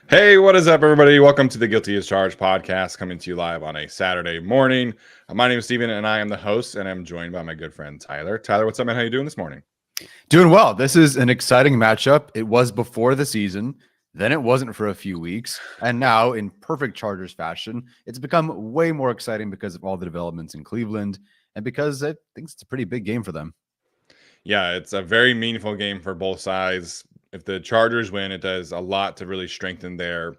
Hey, what is up, everybody? Welcome to the Guilty as Charged podcast, coming to you live on a Saturday morning. My name is Steven, and I am the host, and I'm joined by my good friend Tyler. Tyler, what's up, man? How you doing this morning? Doing well. This is an exciting matchup. It was before the season, then it wasn't for a few weeks, and now in perfect Chargers fashion, it's become way more exciting because of all the developments in Cleveland and because I think it's a pretty big game for them. Yeah, it's a very meaningful game for both sides. If the Chargers win, it does a lot to really strengthen their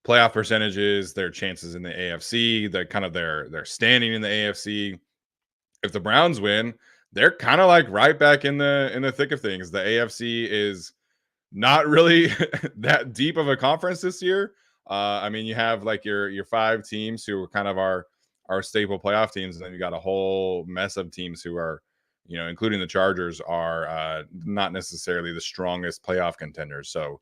playoff percentages, their chances in the AFC, their standing in the AFC. If the Browns win, they're kind of like right back in the thick of things. The AFC is not really that deep of a conference this year. I mean, you have like your five teams who are kind of our staple playoff teams, and then you got a whole mess of teams who are, including the Chargers, are not necessarily the strongest playoff contenders. So,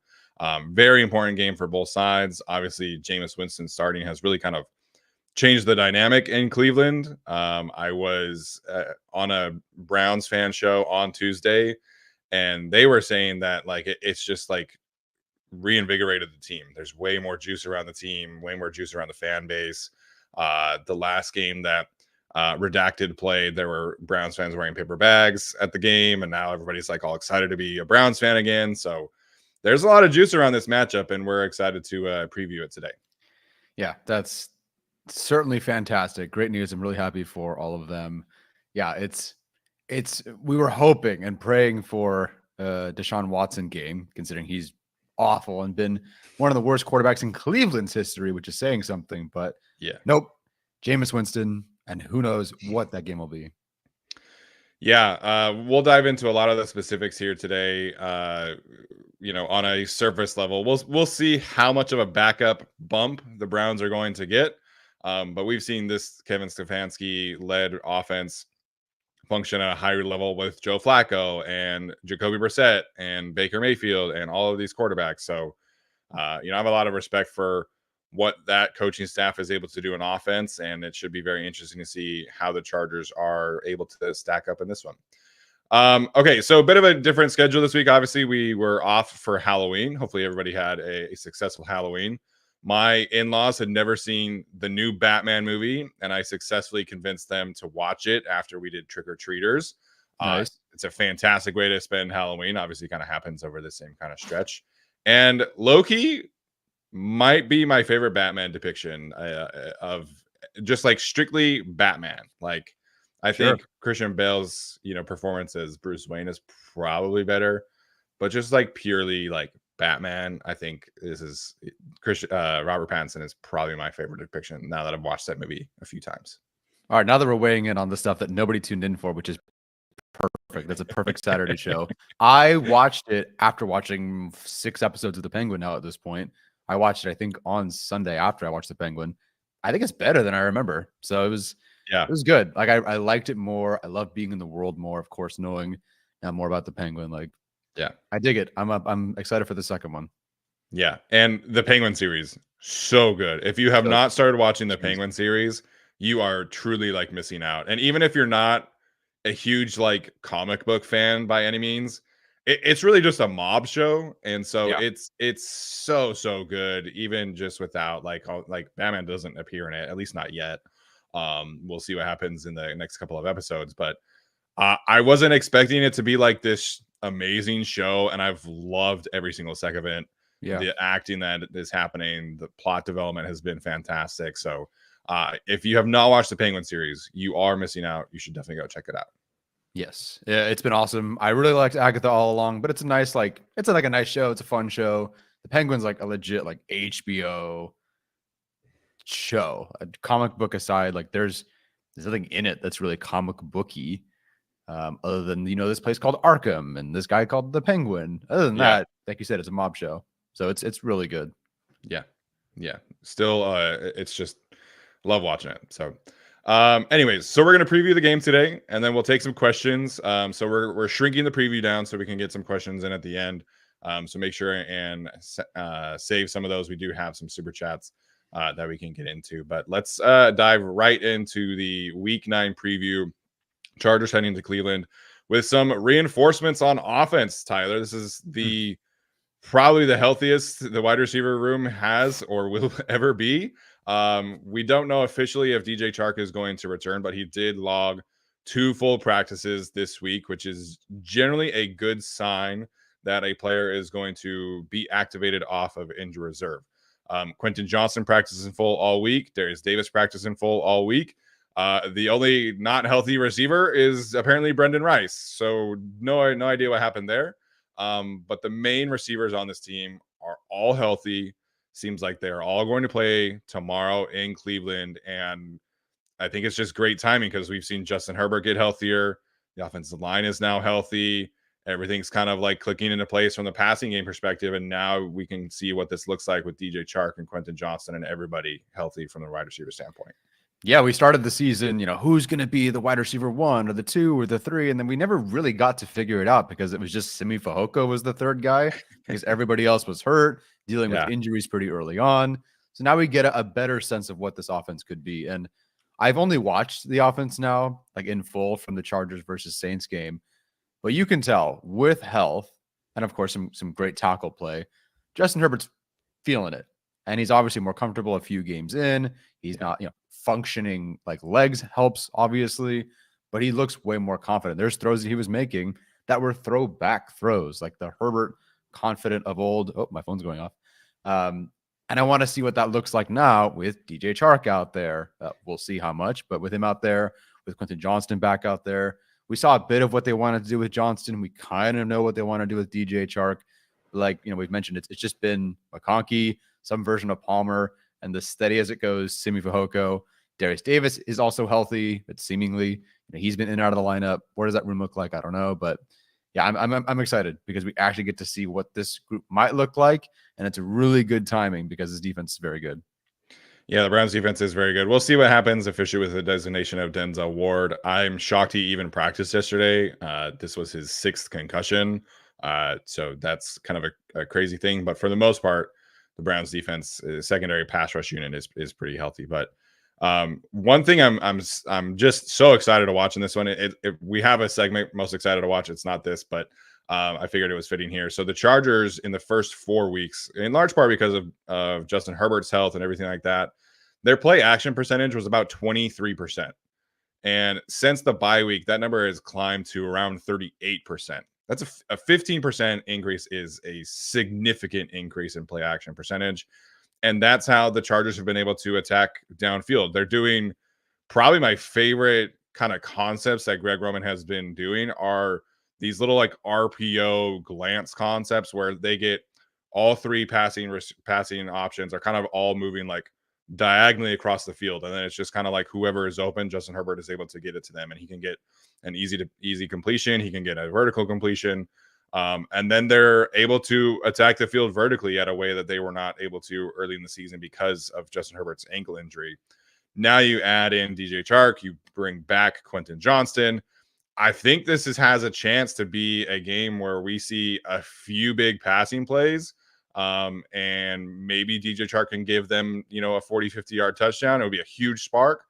very important game for both sides. Obviously, Jameis Winston starting has really kind of changed the dynamic in Cleveland. I was on a Browns fan show on Tuesday, and they were saying that like it's just like reinvigorated the team. There's way more juice around the team, way more juice around the fan base. The last game that Redacted played, there were Browns fans wearing paper bags at the game, and now everybody's like all excited to be a Browns fan again. So there's a lot of juice around this matchup, and we're excited to preview it today. Yeah, that's certainly fantastic. Great news. I'm really happy for all of them. Yeah, it's we were hoping and praying for Deshaun Watson game, considering he's awful and been one of the worst quarterbacks in Cleveland's history, which is saying something. But Yeah. nope, Jameis Winston, and who knows what that game will be. Yeah, we'll dive into a lot of the specifics here today. On a surface level, we'll see how much of a backup bump the Browns are going to get. But we've seen this Kevin Stefanski led offense function at a higher level with Joe Flacco and Jacoby Brissett and Baker Mayfield and all of these quarterbacks. So, I have a lot of respect for what that coaching staff is able to do in offense, and it should be very interesting to see how the Chargers are able to stack up in this one. Okay, so a bit of a different schedule this week. Obviously, we were off for Halloween. Hopefully, everybody had a successful Halloween. My in-laws had never seen the new Batman movie, and I successfully convinced them to watch it after we did Trick or Treaters. Nice. It's a fantastic way to spend Halloween. Obviously, kind of happens over the same kind of stretch. And Loki might be my favorite Batman depiction of just like strictly Batman. Like, I think Christian Bale's performance as Bruce Wayne is probably better, but just like purely like Batman, I think this is Robert Pattinson is probably my favorite depiction now that I've watched that movie a few times. All right, now that we're weighing in on the stuff that nobody tuned in for, which is perfect. That's a perfect Saturday show. I watched it after watching 6 episodes of The Penguin now at this point. I watched it, I think, on Sunday after I watched The Penguin. I think it's better than I remember. So it was good. Like I liked it more. I love being in the world more, of course, knowing more about The Penguin. Like, yeah, I dig it. I'm excited for the second one. Yeah, and the Penguin series, so good. If you have not started watching the Penguin series, you are truly like missing out. And even if you're not a huge like comic book fan by any means, it's really just a mob show, and so it's so good. Even just without like Batman doesn't appear in it, at least not yet. We'll see what happens in the next couple of episodes, but I wasn't expecting it to be like this amazing show, and I've loved every single second of it. Yeah, the acting that is happening, the plot development has been fantastic. So if you have not watched the Penguin series, you are missing out. You should definitely go check it out. Yes, yeah, it's been awesome. I really liked Agatha all along, but it's a nice it's like a nice show. It's a fun show. The Penguin's like a legit like HBO show. A comic book aside, like there's nothing in it that's really comic booky. Other than this place called Arkham and this guy called the Penguin. Other than that, like you said, it's a mob show, so it's really good. Yeah. Still, it's just love watching it. So, anyways, so we're gonna preview the game today, and then we'll take some questions. So we're shrinking the preview down so we can get some questions in at the end. So make sure and save some of those. We do have some super chats that we can get into, but let's dive right into the Week 9 preview. Chargers heading to Cleveland with some reinforcements on offense. Tyler, this is the probably the healthiest the wide receiver room has or will ever be. We don't know officially if DJ Chark is going to return, but he did log 2 full practices this week, which is generally a good sign that a player is going to be activated off of injury reserve. Quentin Johnston practices in full all week. Darius Davis practices in full all week. The only not healthy receiver is apparently Brendan Rice. So no idea what happened there. But the main receivers on this team are all healthy. Seems like they're all going to play tomorrow in Cleveland. And I think it's just great timing because we've seen Justin Herbert get healthier. The offensive line is now healthy. Everything's kind of like clicking into place from the passing game perspective. And now we can see what this looks like with DJ Chark and Quentin Johnston and everybody healthy from the wide receiver standpoint. Yeah, we started the season, who's going to be the wide receiver 1 or the 2 or the 3, and then we never really got to figure it out because it was just Simi Fehoko was the third guy because everybody else was hurt, dealing with injuries pretty early on. So now we get a better sense of what this offense could be. And I've only watched the offense now, like in full from the Chargers versus Saints game, but you can tell with health and of course some great tackle play, Justin Herbert's feeling it. And he's obviously more comfortable a few games in. He's not, functioning like legs helps, obviously, but he looks way more confident. There's throws that he was making that were throwback throws, like the Herbert confident of old. Oh, my phone's going off. And I want to see what that looks like now with DJ Chark out there. We'll see how much, but with him out there, with Quentin Johnston back out there, we saw a bit of what they wanted to do with Johnston. We kind of know what they want to do with DJ Chark. Like, we've mentioned it's just been McConkey, some version of Palmer, and the steady as it goes, Simi Fehoko. Darius Davis is also healthy, but seemingly he's been in and out of the lineup. What does that room look like? I don't know, but yeah, I'm excited because we actually get to see what this group might look like, and it's a really good timing because his defense is very good. Yeah, the Browns defense is very good. We'll see what happens officially with the designation of Denzel Ward. I'm shocked he even practiced yesterday. This was his 6th concussion. So that's kind of a crazy thing. But for the most part, the Browns defense, secondary pass rush unit is pretty healthy. But one thing I'm just so excited to watch in this one. We have a segment most excited to watch. It's not this, but I figured it was fitting here. So the Chargers in the first 4 weeks, in large part because of Justin Herbert's health and everything like that, their play action percentage was about 23%. And since the bye week, that number has climbed to around 38%. That's a 15% increase is a significant increase in play action percentage. And that's how the Chargers have been able to attack downfield. They're doing probably my favorite kind of concepts that Greg Roman has been doing are these little like RPO glance concepts where they get all 3 passing options are kind of all moving like diagonally across the field. And then it's just kind of like whoever is open, Justin Herbert is able to get it to them, and he can get an easy completion. He can get a vertical completion. And then they're able to attack the field vertically at a way that they were not able to early in the season because of Justin Herbert's ankle injury. Now you add in DJ Chark, you bring back Quentin Johnston. I think this has a chance to be a game where we see a few big passing plays. And maybe DJ Chark can give them, a 40, 50-yard touchdown. It would be a huge spark.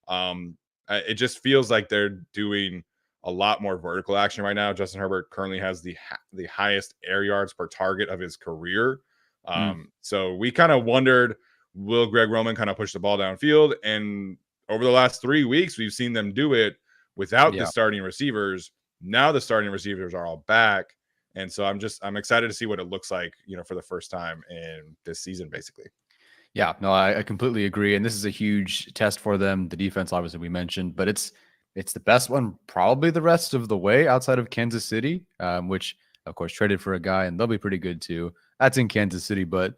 It just feels like they're doing a lot more vertical action right now. Justin Herbert currently has the highest air yards per target of his career. So we kind of wondered, will Greg Roman kind of push the ball downfield? And over the last 3 weeks, we've seen them do it without the starting receivers. Now the starting receivers are all back. And so I'm excited to see what it looks like, for the first time in this season, basically. Yeah, no, I completely agree. And this is a huge test for them. The defense, obviously, we mentioned, but it's the best one probably the rest of the way outside of Kansas City, which, of course, traded for a guy, and they'll be pretty good too. That's in Kansas City. But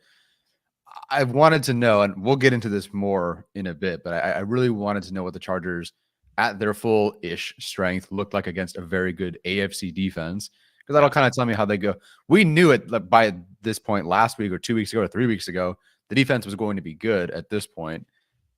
I wanted to know, and we'll get into this more in a bit, but I really wanted to know what the Chargers at their full-ish strength looked like against a very good AFC defense, because that'll kind of tell me how they go. We knew it by this point last week or 2 weeks ago or 3 weeks ago, the defense was going to be good at this point.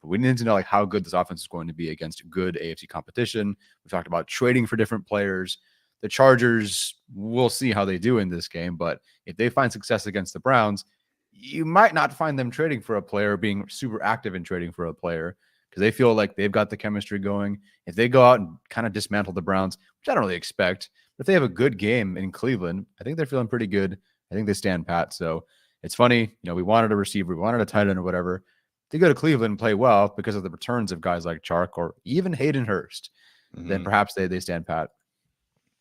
But we needed to know how good this offense is going to be against good AFC competition. We talked about trading for different players. The Chargers, we'll see how they do in this game. But if they find success against the Browns, you might not find them trading for a player, being super active in trading for a player, because they feel like they've got the chemistry going. If they go out and kind of dismantle the Browns, which I don't really expect, If they have a good game in Cleveland, I think they're feeling pretty good. I think they stand pat. So it's funny, we wanted a receiver, we wanted a tight end or whatever. They go to Cleveland and play well because of the returns of guys like Chark or even Hayden Hurst. Then perhaps they stand pat.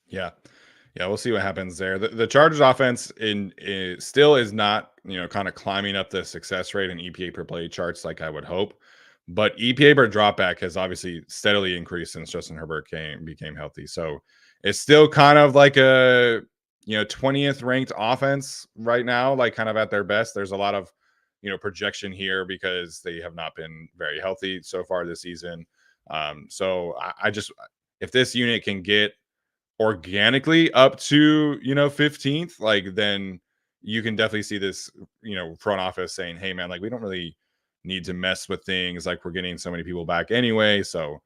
Yeah. Yeah, we'll see what happens there. The Chargers offense still is not, kind of climbing up the success rate and EPA per play charts like I would hope. But EPA per dropback has obviously steadily increased since Justin Herbert became healthy. So it's still kind of like a 20th ranked offense right now, like kind of at their best. There's a lot of projection here because they have not been very healthy so far this season. So I just, if this unit can get organically up to 15th, like, then you can definitely see this front office saying, hey man, like, we don't really need to mess with things, like, we're getting so many people back anyway. So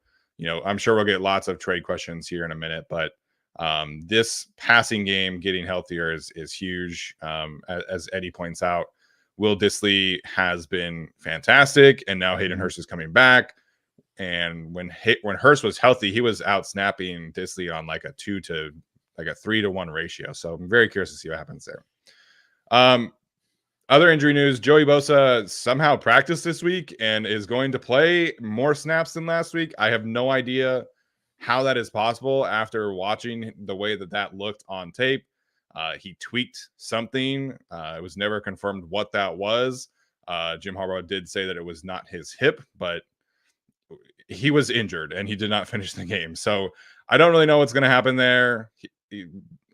I'm sure we'll get lots of trade questions here in a minute, but this passing game getting healthier is huge. As Eddie points out, Will Dissly has been fantastic, and now Hayden Hurst is coming back. And when Hurst was healthy, he was out snapping Dissly on like a 3-to-1 ratio. So I'm very curious to see what happens there. Other injury news: Joey Bosa somehow practiced this week and is going to play more snaps than last week. I have no idea how that is possible after watching the way that looked on tape. He tweaked something. It was never confirmed what that was. Jim Harbaugh did say that it was not his hip, but he was injured and he did not finish the game. So I don't really know what's going to happen there.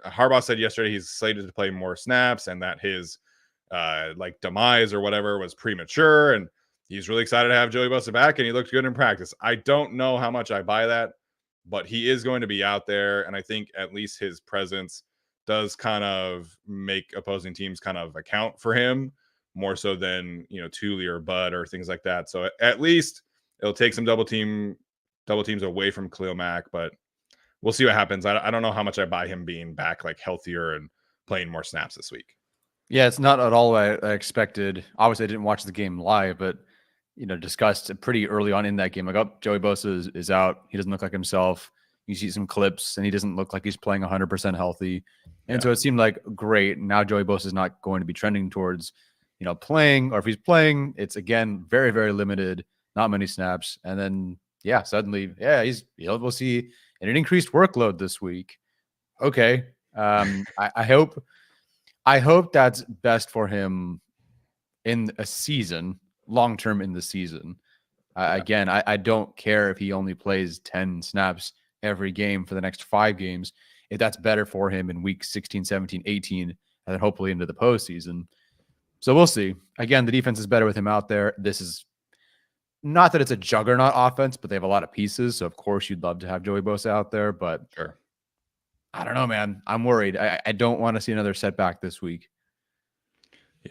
Harbaugh said yesterday he's slated to play more snaps and that his demise or whatever was premature. And he's really excited to have Joey Bosa back, and he looked good in practice. I don't know how much I buy that, but he is going to be out there. And I think at least his presence does kind of make opposing teams kind of account for him more so than, Thule or Bud or things like that. So at least it'll take some double teams away from Khalil Mack, but we'll see what happens. I don't know how much I buy him being back, like, healthier and playing more snaps this week. Yeah, it's not at all what I expected. Obviously, I didn't watch the game live, but discussed pretty early on in that game, like, Joey Bosa is out. He doesn't look like himself. You see some clips, and he doesn't look like he's playing 100% healthy. And so it seemed like, great, now Joey Bosa is not going to be trending towards playing, or if he's playing, it's again very, very limited. Not many snaps. And then, suddenly, we'll see an increased workload this week. Okay. I hope that's best for him in a season, long-term in the season. Again, I don't care if he only plays 10 snaps every game for the next 5 games, if that's better for him in week 16, 17, 18, and then hopefully into the postseason. So we'll see. Again, the defense is better with him out there. This is not that it's a juggernaut offense, but they have a lot of pieces. So, of course, you'd love to have Joey Bosa out there. But sure. I don't know, man. I'm worried. I don't want to see another setback this week.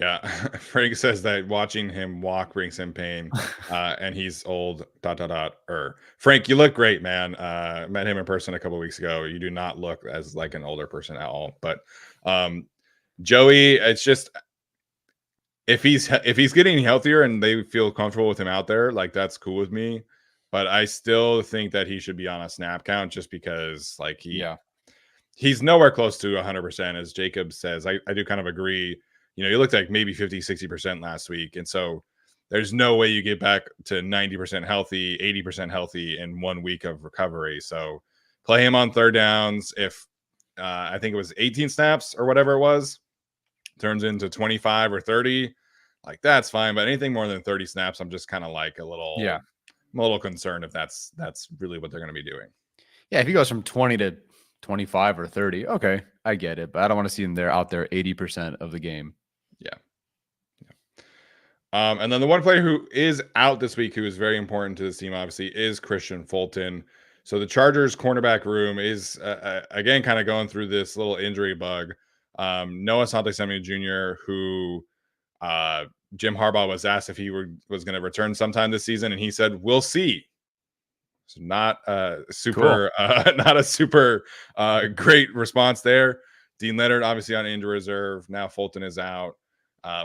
Yeah. Frank says that watching him walk brings him pain. And he's old, ... Frank, you look great, man. Met him in person a couple of weeks ago. You do not look as like an older person at all. But Joey, it's just, if he's getting healthier and they feel comfortable with him out there, like, that's cool with me. But I still think that he should be on a snap count, just because, like, he's nowhere close to 100%, as Jacob says. I do kind of agree. He looked like maybe 50-60% last week, and so there's no way you get back to 90% healthy, 80% healthy in 1 week of recovery. So play him on third downs. If I think it was 18 snaps or whatever it was turns into 25 or 30, like, that's fine. But anything more than 30 snaps, I'm just kind of like I'm a little concerned if that's really what they're going to be doing. Yeah, if he goes from 20 to 25 or 30, okay, I get it, but I don't want to see him out there 80% of the game. And then the one player who is out this week, who is very important to this team, obviously, is Christian Fulton. So the Chargers cornerback room is again kind of going through this little injury bug. Asante Samuel Jr., who Jim Harbaugh was asked if he was going to return sometime this season, and he said, "We'll see." So not a super great response there. Dean Leonard obviously on injury reserve. Now Fulton is out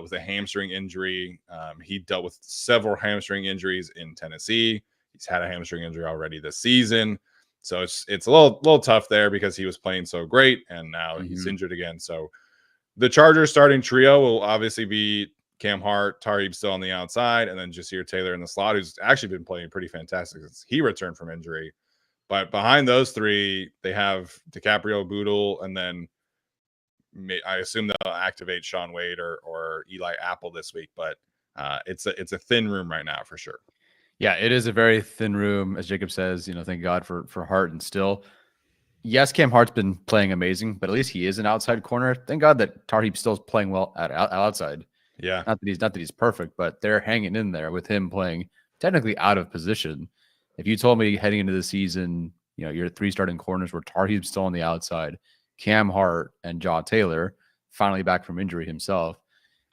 with a hamstring injury. He dealt with several hamstring injuries in Tennessee. He's had a hamstring injury already this season. So it's a little tough there because he was playing so great and now he's Mhm. injured again. So the Chargers starting trio will obviously be Cam Hart, Tariq still on the outside, and then Jasir Taylor in the slot, who's actually been playing pretty fantastic since he returned from injury. But behind those three, they have DiCaprio, Boodle, and then I assume they'll activate Sean Wade or Eli Apple this week. But it's a thin room right now for sure. Yeah, it is a very thin room, as Jacob says. Thank God for Hart and still. Yes, Cam Hart's been playing amazing, but at least he is an outside corner. Thank God that Tarheeb still playing well at outside. Yeah, Not that he's perfect, but they're hanging in there with him playing technically out of position. If you told me heading into the season, your three starting corners were Tarheeb still on the outside, Cam Hart and Jaw Taylor finally back from injury himself,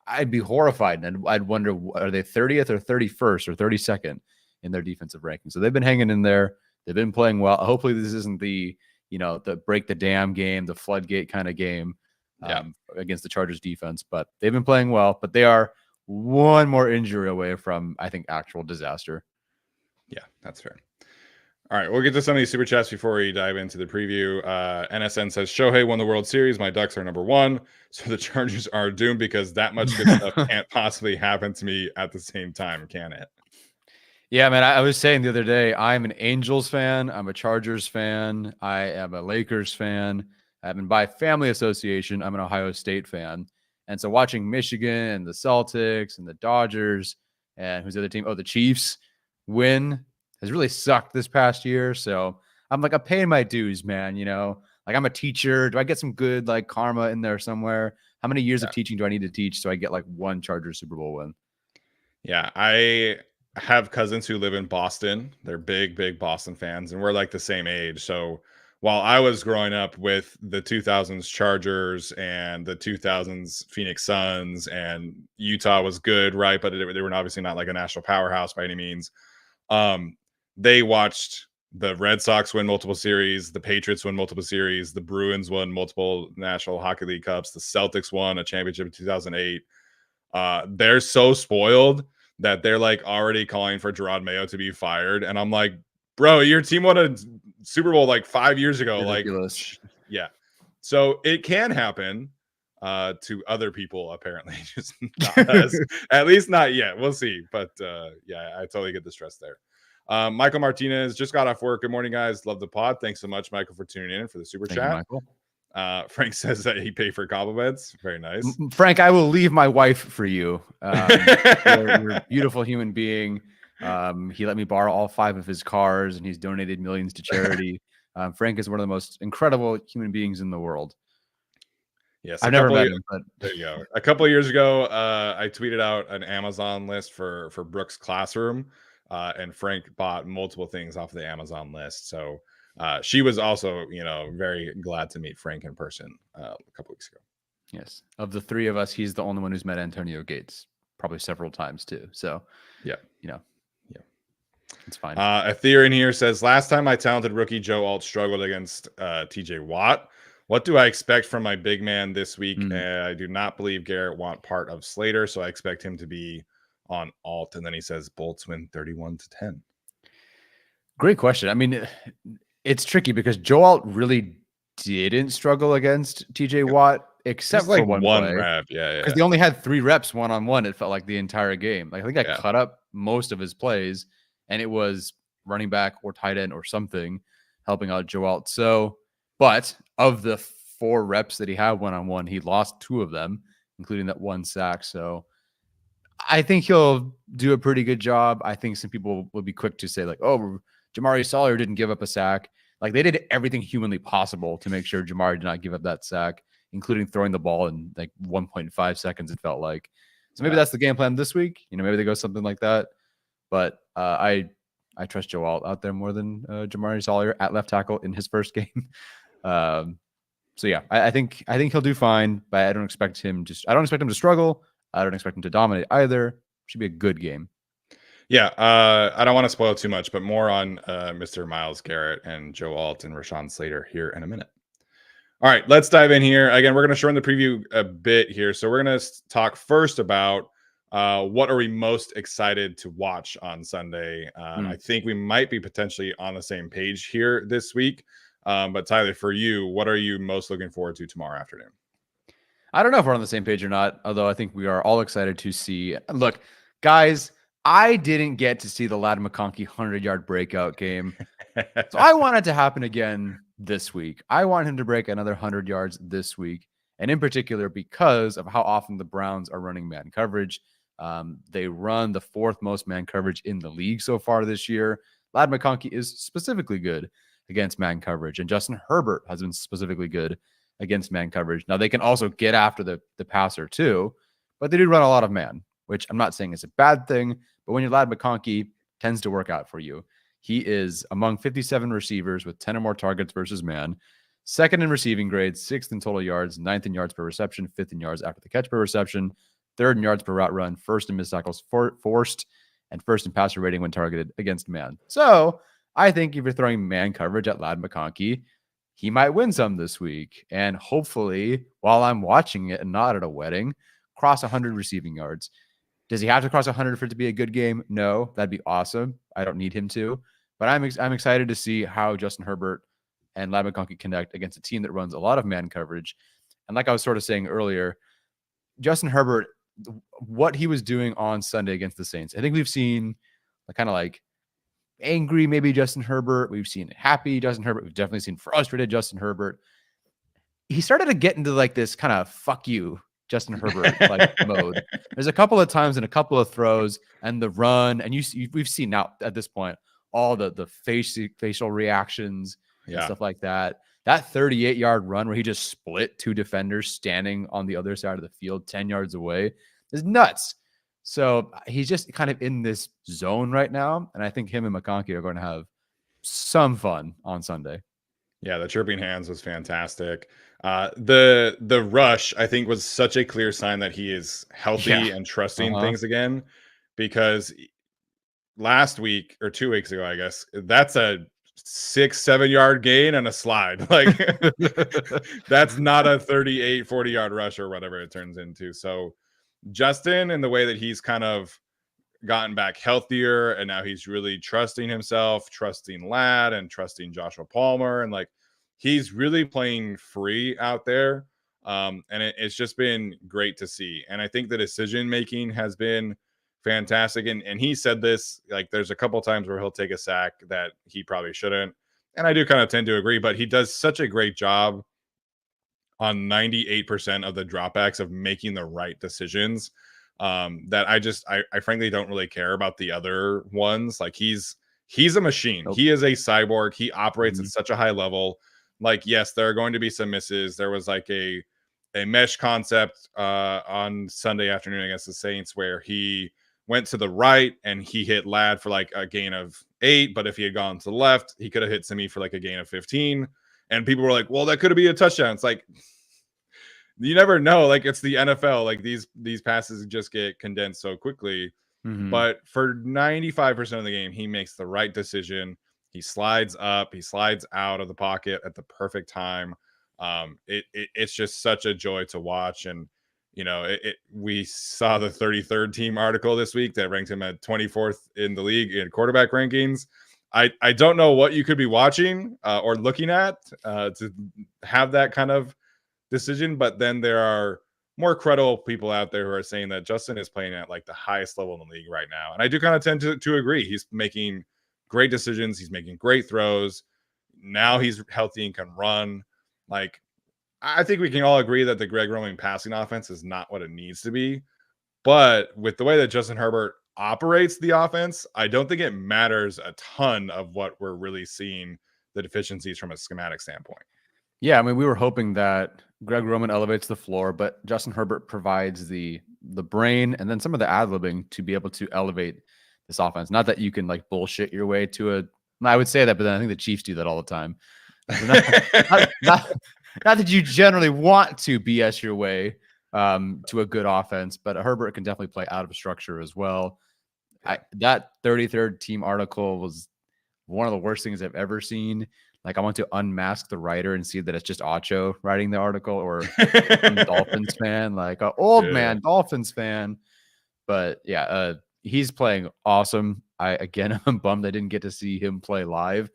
I'd be horrified, and I'd wonder, are they 30th or 31st or 32nd in their defensive ranking? So they've been hanging in there. They've been playing well. Hopefully this isn't the break the dam game, the floodgate kind of game against the Chargers defense, but they've been playing well, but they are one more injury away from, I think, actual disaster. Yeah, that's fair. All right, we'll get to some of these super chats before we dive into the preview. NSN says Shohei won the World Series. My Ducks are number one, so the Chargers are doomed because that much good stuff can't possibly happen to me at the same time, can it? Yeah, man, I was saying the other day, I'm an Angels fan. I'm a Chargers fan. I am a Lakers fan. And by family association, I'm an Ohio State fan. And so watching Michigan and the Celtics and the Dodgers and who's the other team? Oh, the Chiefs win has really sucked this past year. So I'm paying my dues, man. I'm a teacher. Do I get some good karma in there somewhere? How many years of teaching do I need to teach so I get one Chargers Super Bowl win? Yeah, I have cousins who live in Boston. They're big Boston fans, and we're the same age. So while I was growing up with the 2000s Chargers and the 2000s Phoenix Suns, and Utah was good, right? But they were obviously not a national powerhouse by any means. They watched the Red Sox win multiple series, the Patriots win multiple series, the Bruins won multiple National Hockey League Cups, the Celtics won a championship in 2008. They're so spoiled that they're already calling for Gerard Mayo to be fired. And I'm like, bro, your team won a Super Bowl 5 years ago. Ridiculous. Yeah. So it can happen to other people, apparently. Just not us. At least not yet. We'll see. But yeah, I totally get the stress there. Michael Martinez just got off work. Good morning, guys. Love the pod. Thanks so much, Michael, for tuning in for the super chat. You, Michael. Frank says that he paid for compliments. Very nice. Frank, I will leave my wife for you. You're a beautiful human being. He let me borrow all 5 of his cars, and he's donated millions to charity. Frank is one of the most incredible human beings in the world. Yes, I've never met him, but there you go. A couple of years ago, I tweeted out an Amazon list for Brooke's classroom, and Frank bought multiple things off the Amazon list. So she was also, very glad to meet Frank in person a couple weeks ago. Yes, of the 3 of us, he's the only one who's met Antonio Gates, probably several times too. So yeah, it's fine. Ethereum here says, last time my talented rookie Joe Alt struggled against TJ Watt. What do I expect from my big man this week? I do not believe Garrett want part of Slater, so I expect him to be on Alt. And then he says Bolts win 31-10. Great question. I mean, it's tricky because Joe Alt really didn't struggle against TJ Watt, except for one rep. Yeah. Because they only had 3 reps one-on-one, it felt like the entire game. I think I cut up most of his plays, and it was running back or tight end or something helping out Joe Alt. So, but of the 4 reps that he had one-on-one, he lost 2 of them, including that 1 sack. So I think he'll do a pretty good job. I think some people will be quick to say oh, Jamari Sawyer didn't give up a sack. They did everything humanly possible to make sure Jamari did not give up that sack, including throwing the ball in 1.5 seconds, it felt like. So maybe that's the game plan this week. Maybe they go something like that. But I trust Joe Alt out there more than Jamari Sawyer at left tackle in his first game. So yeah, I think he'll do fine, but I don't expect him to struggle. I don't expect him to dominate either. Should be a good game. Yeah, I don't want to spoil too much, but more on Mr. Myles Garrett and Joe Alt and Rashawn Slater here in a minute. All right, let's dive in here. Again, we're going to shorten the preview a bit here. So we're going to talk first about what are we most excited to watch on Sunday? I think we might be potentially on the same page here this week. But Tyler, for you, what are you most looking forward to tomorrow afternoon? I don't know if we're on the same page or not, although I think we are all excited to see. Look, guys, I didn't get to see the Ladd McConkey 100-yard breakout game. So I want it to happen again this week. I want him to break another 100 yards this week. And in particular, because of how often the Browns are running man coverage. They run the 4th most man coverage in the league so far this year. Ladd McConkey is specifically good against man coverage. And Justin Herbert has been specifically good against man coverage. Now, they can also get after the passer too, but they do run a lot of man, which I'm not saying is a bad thing. But when you're Ladd McConkey, tends to work out for you. He is among 57 receivers with 10 or more targets versus man, 2nd in receiving grades, 6th in total yards, 9th in yards per reception, 5th in yards after the catch per reception, 3rd in yards per route run, 1st in missed tackles forced, and 1st in passer rating when targeted against man. So I think if you're throwing man coverage at Ladd McConkey, he might win some this week. And hopefully, while I'm watching it and not at a wedding, cross 100 receiving yards. Does he have to cross 100 for it to be a good game? No, that'd be awesome. I don't need him to. But I'm excited to see how Justin Herbert and Ladd McConkey connect against a team that runs a lot of man coverage. And like I was sort of saying earlier, Justin Herbert, what he was doing on Sunday against the Saints, I think we've seen kind of like angry, maybe Justin Herbert. We've seen happy Justin Herbert. We've definitely seen frustrated Justin Herbert. He started to get into like this kind of fuck you Justin Herbert like mode. There's a couple of times and a couple of throws and the run, and we've seen now at this point all the facial reactions and stuff like that. That 38-yard run where he just split 2 defenders standing on the other side of the field 10 yards away is nuts. So he's just kind of in this zone right now, and I think him and McConkey are going to have some fun on Sunday. Yeah, the chirping hands was fantastic. The rush, I think, was such a clear sign that he is healthy and trusting things again, because last week or 2 weeks ago, I guess, that's a 6-7 yard gain and a slide. Like that's not a 38, 40-yard rush or whatever it turns into. So Justin, in the way that he's kind of gotten back healthier, and now he's really trusting himself, trusting Ladd and trusting Joshua Palmer, and like he's really playing free out there. And it's just been great to see. And I think the decision making has been fantastic. And he said this, like there's a couple times where he'll take a sack that he probably shouldn't. And I do kind of tend to agree, but he does such a great job on 98% of the dropbacks of making the right decisions, that I frankly don't really care about the other ones. Like he's a machine. He is a cyborg. He operates at such a high level. Like, yes, there are going to be some misses. There was like a mesh concept on Sunday afternoon against the Saints where he went to the right and he hit Ladd for like a gain of 8, but if he had gone to the left, he could have hit Simi for like a gain of 15. And people were like, well, that could be a touchdown. It's like, you never know. Like, it's the NFL. Like these passes just get condensed so quickly. But for 95% of the game, he makes the right decision. He slides up, he slides out of the pocket at the perfect time. It's just such a joy to watch. And you know, we saw the 33rd team article this week that ranked him at 24th in the league in quarterback rankings. I don't know what you could be watching or looking at to have that kind of decision, but then there are more credible people out there who are saying that Justin is playing at like the highest level in the league right now. And I do kind of tend to agree. He's making great decisions. He's making great throws. Now he's healthy and can run. Like, I think we can all agree that the Greg Roman passing offense is not what it needs to be. But with the way that Justin Herbert operates the offense, I don't think it matters a ton of what we're really seeing the deficiencies from a schematic standpoint. Yeah, I mean, we were hoping that Greg Roman elevates the floor, but Justin Herbert provides the brain and then some of the ad-libbing to be able to elevate this offense. Not that you can like bullshit your way to a. I would say that, but then I think the Chiefs do that all the time. Not that you generally want to BS your way to a good offense, but Herbert can definitely play out of structure as well. That 33rd team article was one of the worst things I've ever seen. Like, I want to unmask the writer and see that it's just Acho writing the article or some Dolphins fan, like an old man Dolphins fan. But yeah, he's playing awesome. I'm bummed I didn't get to see him play live.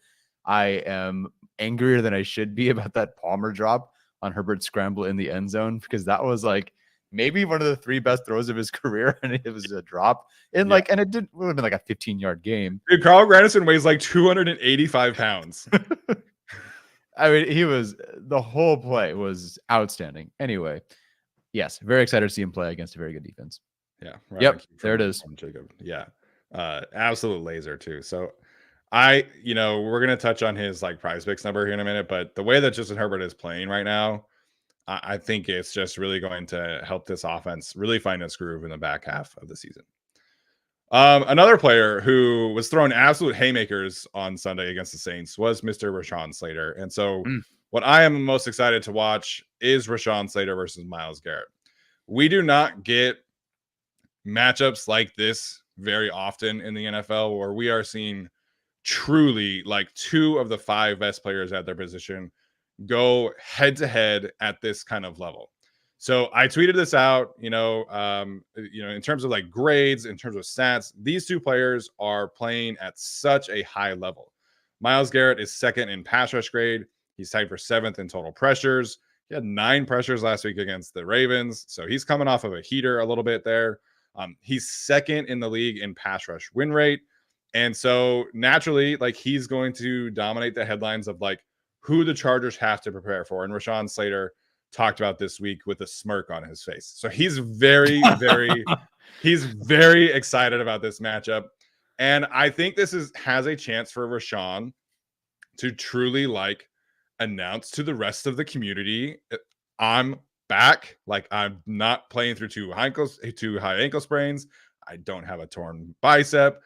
I am angrier than I should be about that Palmer drop on Herbert's scramble in the end zone, because that was like maybe one of the 3 best throws of his career, and it was a drop. And and it would have been like a 15-yard game. Dude, Carl Granderson weighs like 285 pounds. I mean, the whole play was outstanding. Anyway, yes, very excited to see him play against a very good defense. Yeah. Right, yep. There it is. Jacob. Yeah. Absolute laser too. So we're going to touch on his like PrizePicks number here in a minute, but the way that Justin Herbert is playing right now, I think it's just really going to help this offense really find its groove in the back half of the season. Another player who was throwing absolute haymakers on Sunday against the Saints was Mr. Rashawn Slater. And so what I am most excited to watch is Rashawn Slater versus Myles Garrett. We do not get matchups like this very often in the NFL, where we are seeing truly like 2 of the 5 best players at their position go head to head at this kind of level. So I tweeted this out, in terms of like grades, in terms of stats, these 2 players are playing at such a high level. Myles Garrett is 2nd in pass rush grade. He's tied for 7th in total pressures. He had 9 pressures last week against the Ravens. So he's coming off of a heater a little bit there. He's 2nd in the league in pass rush win rate. And so naturally, like, he's going to dominate the headlines of like who the Chargers have to prepare for. And Rashawn Slater talked about this week with a smirk on his face. So he's very, he's very excited about this matchup. And I think this has a chance for Rashawn to truly like announce to the rest of the community, I'm back. Like, I'm not playing through 2 high ankle sprains. I don't have a torn bicep.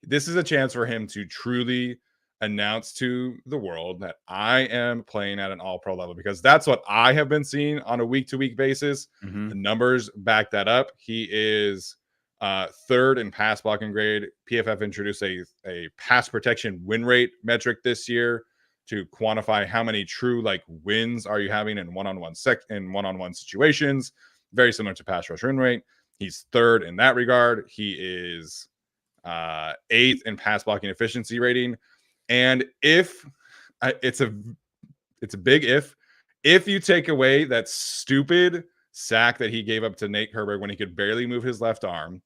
This is a chance for him to truly announce to the world that I am playing at an all-pro level, because that's what I have been seeing on a week-to-week basis. The numbers back that up. He is 3rd in pass blocking grade. PFF introduced a pass protection win rate metric this year to quantify how many true like wins are you having in one-on-one situations. Very similar to pass rush win rate. He's 3rd in that regard. He is 8th in pass blocking efficiency rating. And it's a big if you take away that stupid sack that he gave up to Nate Herbert when he could barely move his left arm,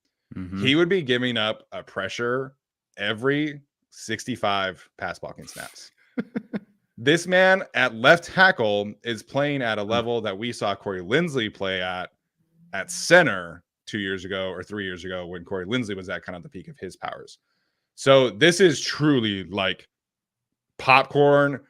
he would be giving up a pressure every 65 pass blocking snaps. This man at left tackle is playing at a level that we saw Corey Linsley play at center 2 years ago or 3 years ago, when Corey Linsley was at kind of the peak of his powers. So this is truly like popcorn,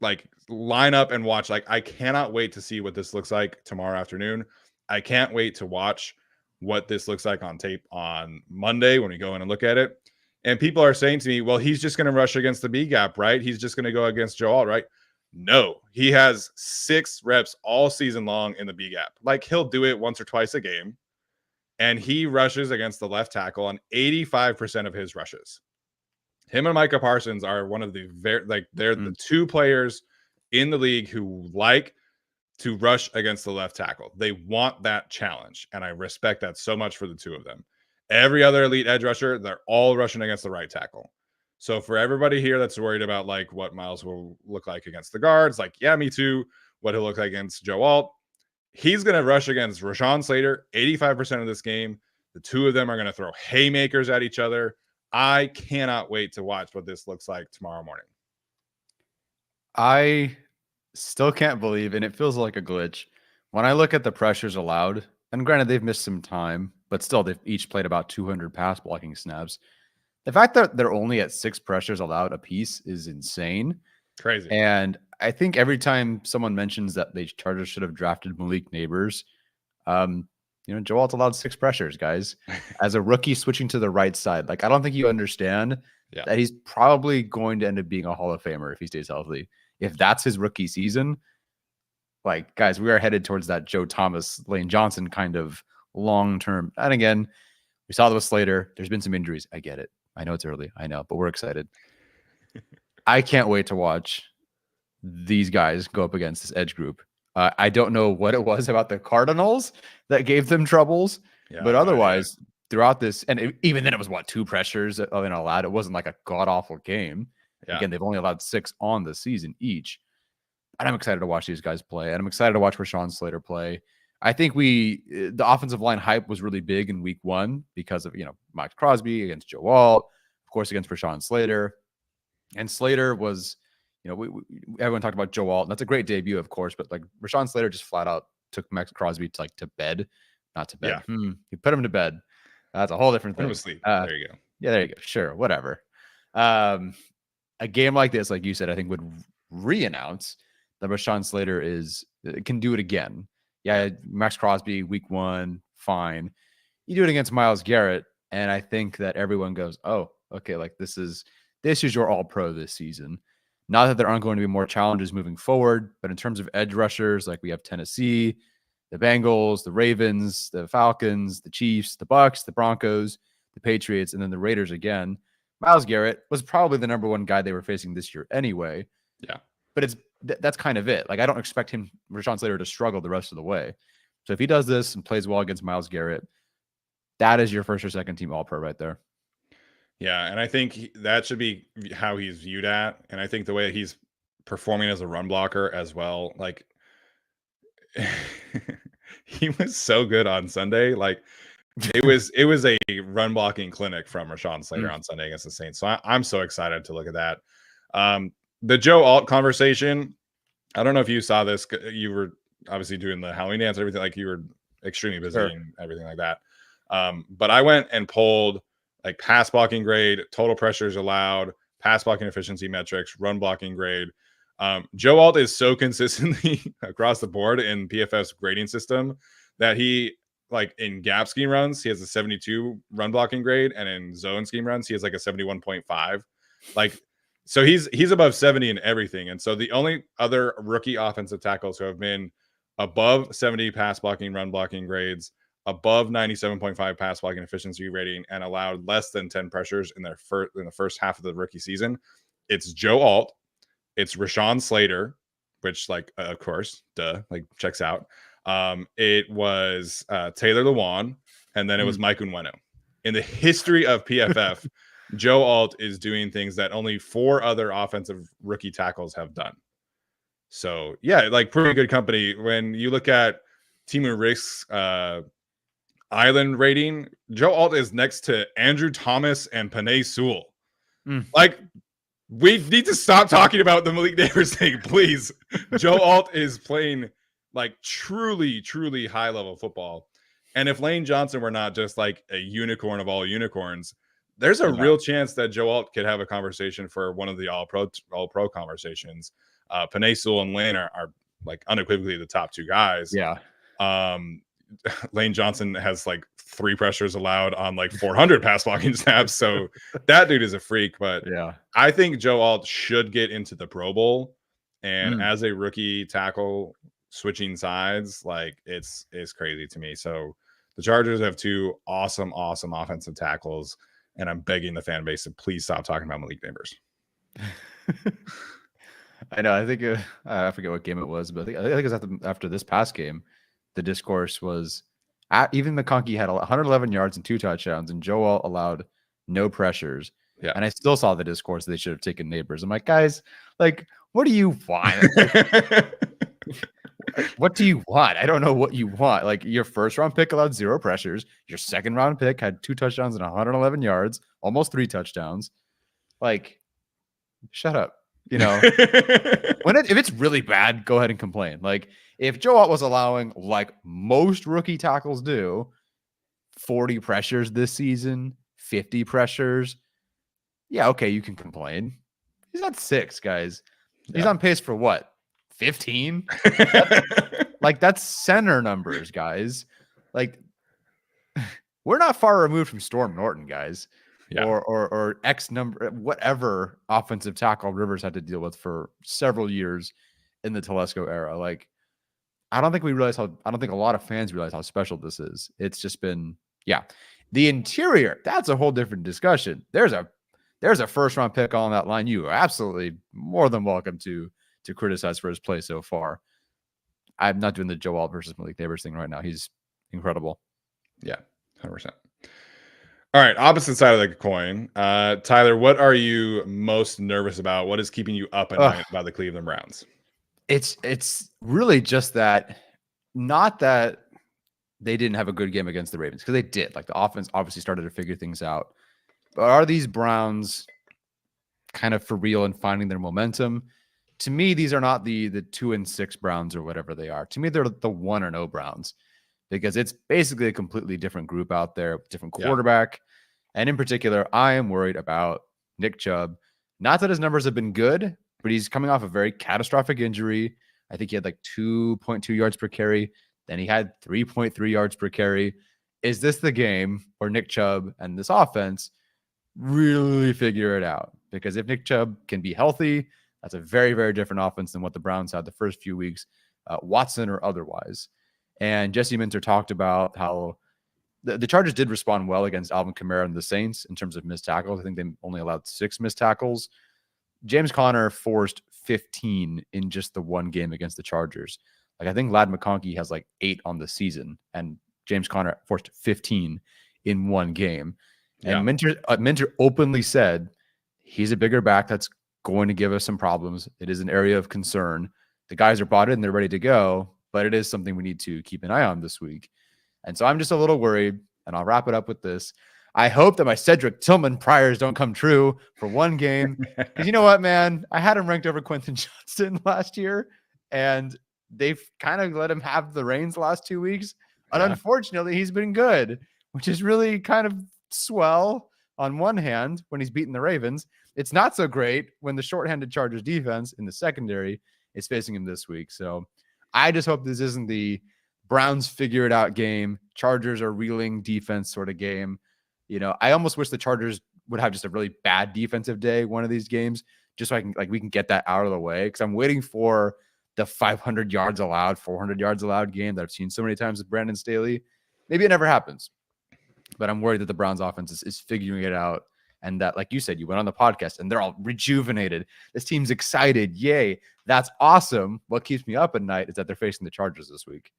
like line up and watch. Like, I cannot wait to see what this looks like tomorrow afternoon. I can't wait to watch what this looks like on tape on Monday when we go in and look at it. And people are saying to me, well, he's just going to rush against the B gap, right? He's just going to go against Joe Alt, right? No, he has 6 reps all season long in the B gap. Like, he'll do it once or twice a game. And he rushes against the left tackle on 85% of his rushes. Him and Micah Parsons are one of the they're the 2 players in the league who like to rush against the left tackle. They want that challenge, and I respect that so much for the 2 of them. Every other elite edge rusher, they're all rushing against the right tackle. So for everybody here that's worried about like what Myles will look like against the guards, like, yeah, me too. What he'll look like against Joe Alt, he's going to rush against Rashawn Slater 85% of this game. The 2 of them are going to throw haymakers at each other. I cannot wait to watch what this looks like tomorrow morning. I still can't believe, and it feels like a glitch, when I look at the pressures allowed, and granted they've missed some time, but still they've each played about 200 pass blocking snaps. The fact that they're only at 6 pressures allowed a piece is insane. Crazy. And I think every time someone mentions that the Chargers should have drafted Malik Neighbors, Joe Alt's allowed 6 pressures, guys, as a rookie switching to the right side. Like, I don't think you understand that he's probably going to end up being a Hall of Famer if he stays healthy. If that's his rookie season, like, guys, we are headed towards that Joe Thomas, Lane Johnson kind of long-term. And again, we saw that with Slater. There's been some injuries. I get it. I know it's early. I know, but we're excited. I can't wait to watch these guys go up against this edge group. I don't know what it was about the Cardinals that gave them troubles, but otherwise, throughout this, and even then it was what, 2 pressures allowed. It wasn't like a god awful game. Yeah. Again, they've only allowed 6 on the season each. And I'm excited to watch these guys play. And I'm excited to watch Rashawn Slater play. I think the offensive line hype was really big in week 1 because of, Max Crosby against Joe Alt, of course, against Rashawn Slater. And Slater was, everyone talked about Joe Alt, and that's a great debut, of course, but like Rashawn Slater just flat out took Max Crosby to bed, not to bed. Yeah. He put him to bed. That's a whole different thing. Sleep. There you go. Yeah, there you go. Sure, whatever. A game like this, like you said, I think would re-announce that Rashawn Slater can do it again. Yeah, Max Crosby, week 1, fine. You do it against Myles Garrett, and I think that everyone goes, oh, okay, like this is your all-pro this season. Not that there aren't going to be more challenges moving forward, but in terms of edge rushers, like we have Tennessee, the Bengals, the Ravens, the Falcons, the Chiefs, the Bucks, the Broncos, the Patriots, and then the Raiders again. Myles Garrett was probably the number 1 guy they were facing this year anyway. Yeah. But that's kind of it. Like, I don't expect Rashawn Slater, to struggle the rest of the way. So if he does this and plays well against Myles Garrett, that is your first or second team All-Pro right there. Yeah, and I think that should be how he's viewed at. And I think the way he's performing as a run blocker as well, like he was so good on Sunday. Like it was a run blocking clinic from Rashawn Slater on Sunday against the Saints. So I'm so excited to look at that. The Joe Alt conversation, I don't know if you saw this. You were obviously doing the Halloween dance and everything. Like you were extremely busy and everything like that. But I went and pulled like pass blocking grade, total pressures allowed, pass blocking efficiency metrics, run blocking grade. Joe Alt is so consistently across the board in PFF's grading system that he, like in gap scheme runs, he has a 72 run blocking grade, and in zone scheme runs, he has like a 71.5. Like, so he's above 70 in everything. And so the only other rookie offensive tackles who have been above 70 pass blocking, run blocking grades, above 97.5 pass blocking efficiency rating, and allowed less than 10 pressures in the first half of the rookie season, it's Joe Alt, it's Rashawn Slater, which like of course, like checks out. It was Taylor Lewan, and then it was Mike Unwenu. In the history of PFF, Joe Alt is doing things that only 4 other offensive rookie tackles have done. So yeah, like pretty good company. When you look at Timu Rick's island rating, Joe Alt is next to Andrew Thomas and Panay Sewell. Like, we need to stop talking about the Malik Neighbors thing, please. Joe Alt is playing like truly, truly high level football. And if Lane Johnson were not just like a unicorn of all unicorns, there's a real chance that Joe Alt could have a conversation for one of the all pro conversations. Panay Sewell and Lane are like unequivocally the top 2 guys. Yeah. Lane Johnson has like 3 pressures allowed on like 400 pass blocking snaps. So that dude is a freak. But yeah, I think Joe Alt should get into the Pro Bowl. And as a rookie tackle switching sides, like it's crazy to me. So the Chargers have 2 awesome offensive tackles. And I'm begging the fan base to please stop talking about Malik Neighbors. I know. I think I forget what game it was, but I think it was after this past game. The discourse was even McConkey had 111 yards and 2 touchdowns, and Joe Alt allowed no pressures. Yeah. And I still saw the discourse they should have taken Neighbors. I'm like, guys, like, what do you want? What do you want? I don't know what you want. Like, your first round pick allowed 0 pressures. Your second round pick had 2 touchdowns and 111 yards, almost 3 touchdowns. Like, shut up. If it's really bad, go ahead and complain. Like, if Joe Alt was allowing, like most rookie tackles do, 40 pressures this season, 50 pressures, yeah, okay, you can complain. He's at 6, guys. He's on pace for what? 15? Like, that's center numbers, guys. Like, we're not far removed from Storm Norton, guys. Yeah. Or X number, whatever offensive tackle Rivers had to deal with for several years in the Telesco era. Like, I don't think a lot of fans realize how special this is. It's just been, the interior. That's a whole different discussion. There's a first round pick on that line. You are absolutely more than welcome to criticize for his play so far. I'm not doing the Joe Alt versus Malik Neighbors thing right now. He's incredible. Yeah, 100%. All right, opposite side of the coin. Tyler, what are you most nervous about? What is keeping you up at night about the Cleveland Browns? It's really just that, not that they didn't have a good game against the Ravens, because they did. Like, the offense obviously started to figure things out. But are these Browns kind of for real and finding their momentum? To me, these are not the 2-6 Browns or whatever they are. To me, they're the 1-0 Browns, because it's basically a completely different group out there, different quarterback. And in particular, I am worried about Nick Chubb. Not that his numbers have been good, but he's coming off a very catastrophic injury. I think he had like 2.2 yards per carry. Then he had 3.3 yards per carry. Is this the game where Nick Chubb and this offense really figure it out? Because if Nick Chubb can be healthy, that's a very, very different offense than what the Browns had the first few weeks, Watson or otherwise. And Jesse Minter talked about how the Chargers did respond well against Alvin Kamara and the Saints in terms of missed tackles. I think they only allowed 6 missed tackles. James Conner forced 15 in just the one game against the Chargers. Like, I think Lad McConkey has like 8 on the season, and James Conner forced 15 in one game. And Minter openly said he's a bigger back that's going to give us some problems. It is an area of concern. The guys are bought in, they're ready to go, but it is something we need to keep an eye on this week. And so I'm just a little worried, and I'll wrap it up with this. I hope that my Cedric Tillman priors don't come true for one game. Because you know what, man? I had him ranked over Quentin Johnston last year, and they've kind of let him have the reins the last 2 weeks. And unfortunately, he's been good, which is really kind of swell on one hand when he's beating the Ravens. It's not so great when the shorthanded Chargers defense in the secondary is facing him this week. So I just hope this isn't the Browns figure it out game, Chargers are reeling defense sort of game. You know, I almost wish the Chargers would have just a really bad defensive day one of these games, just so we can get that out of the way. Because I'm waiting for the 500 yards allowed, 400 yards allowed game that I've seen so many times with Brandon Staley. Maybe it never happens, but I'm worried that the Browns offense is figuring it out. And that, like you said, you went on the podcast and they're all rejuvenated. This team's excited. Yay. That's awesome. What keeps me up at night is that they're facing the Chargers this week.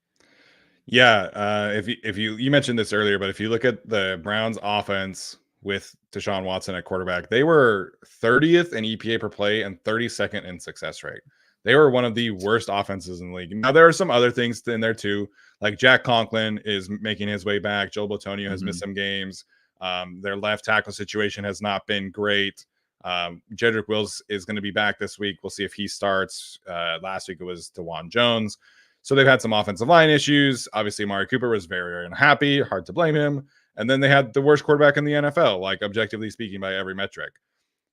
Yeah, if you mentioned this earlier, but if you look at the Browns offense with Deshaun Watson at quarterback, they were 30th in EPA per play and 32nd in success rate. They were one of the worst offenses in the league. Now, there are some other things in there too, like Jack Conklin is making his way back. Joe Bitonio has missed some games. Their left tackle situation has not been great. Jedrick Wills is going to be back this week. We'll see if he starts. Last week it was DeJuan Jones. So they've had some offensive line issues. Obviously, Amari Cooper was very, very unhappy. Hard to blame him. And then they had the worst quarterback in the NFL, like objectively speaking, by every metric.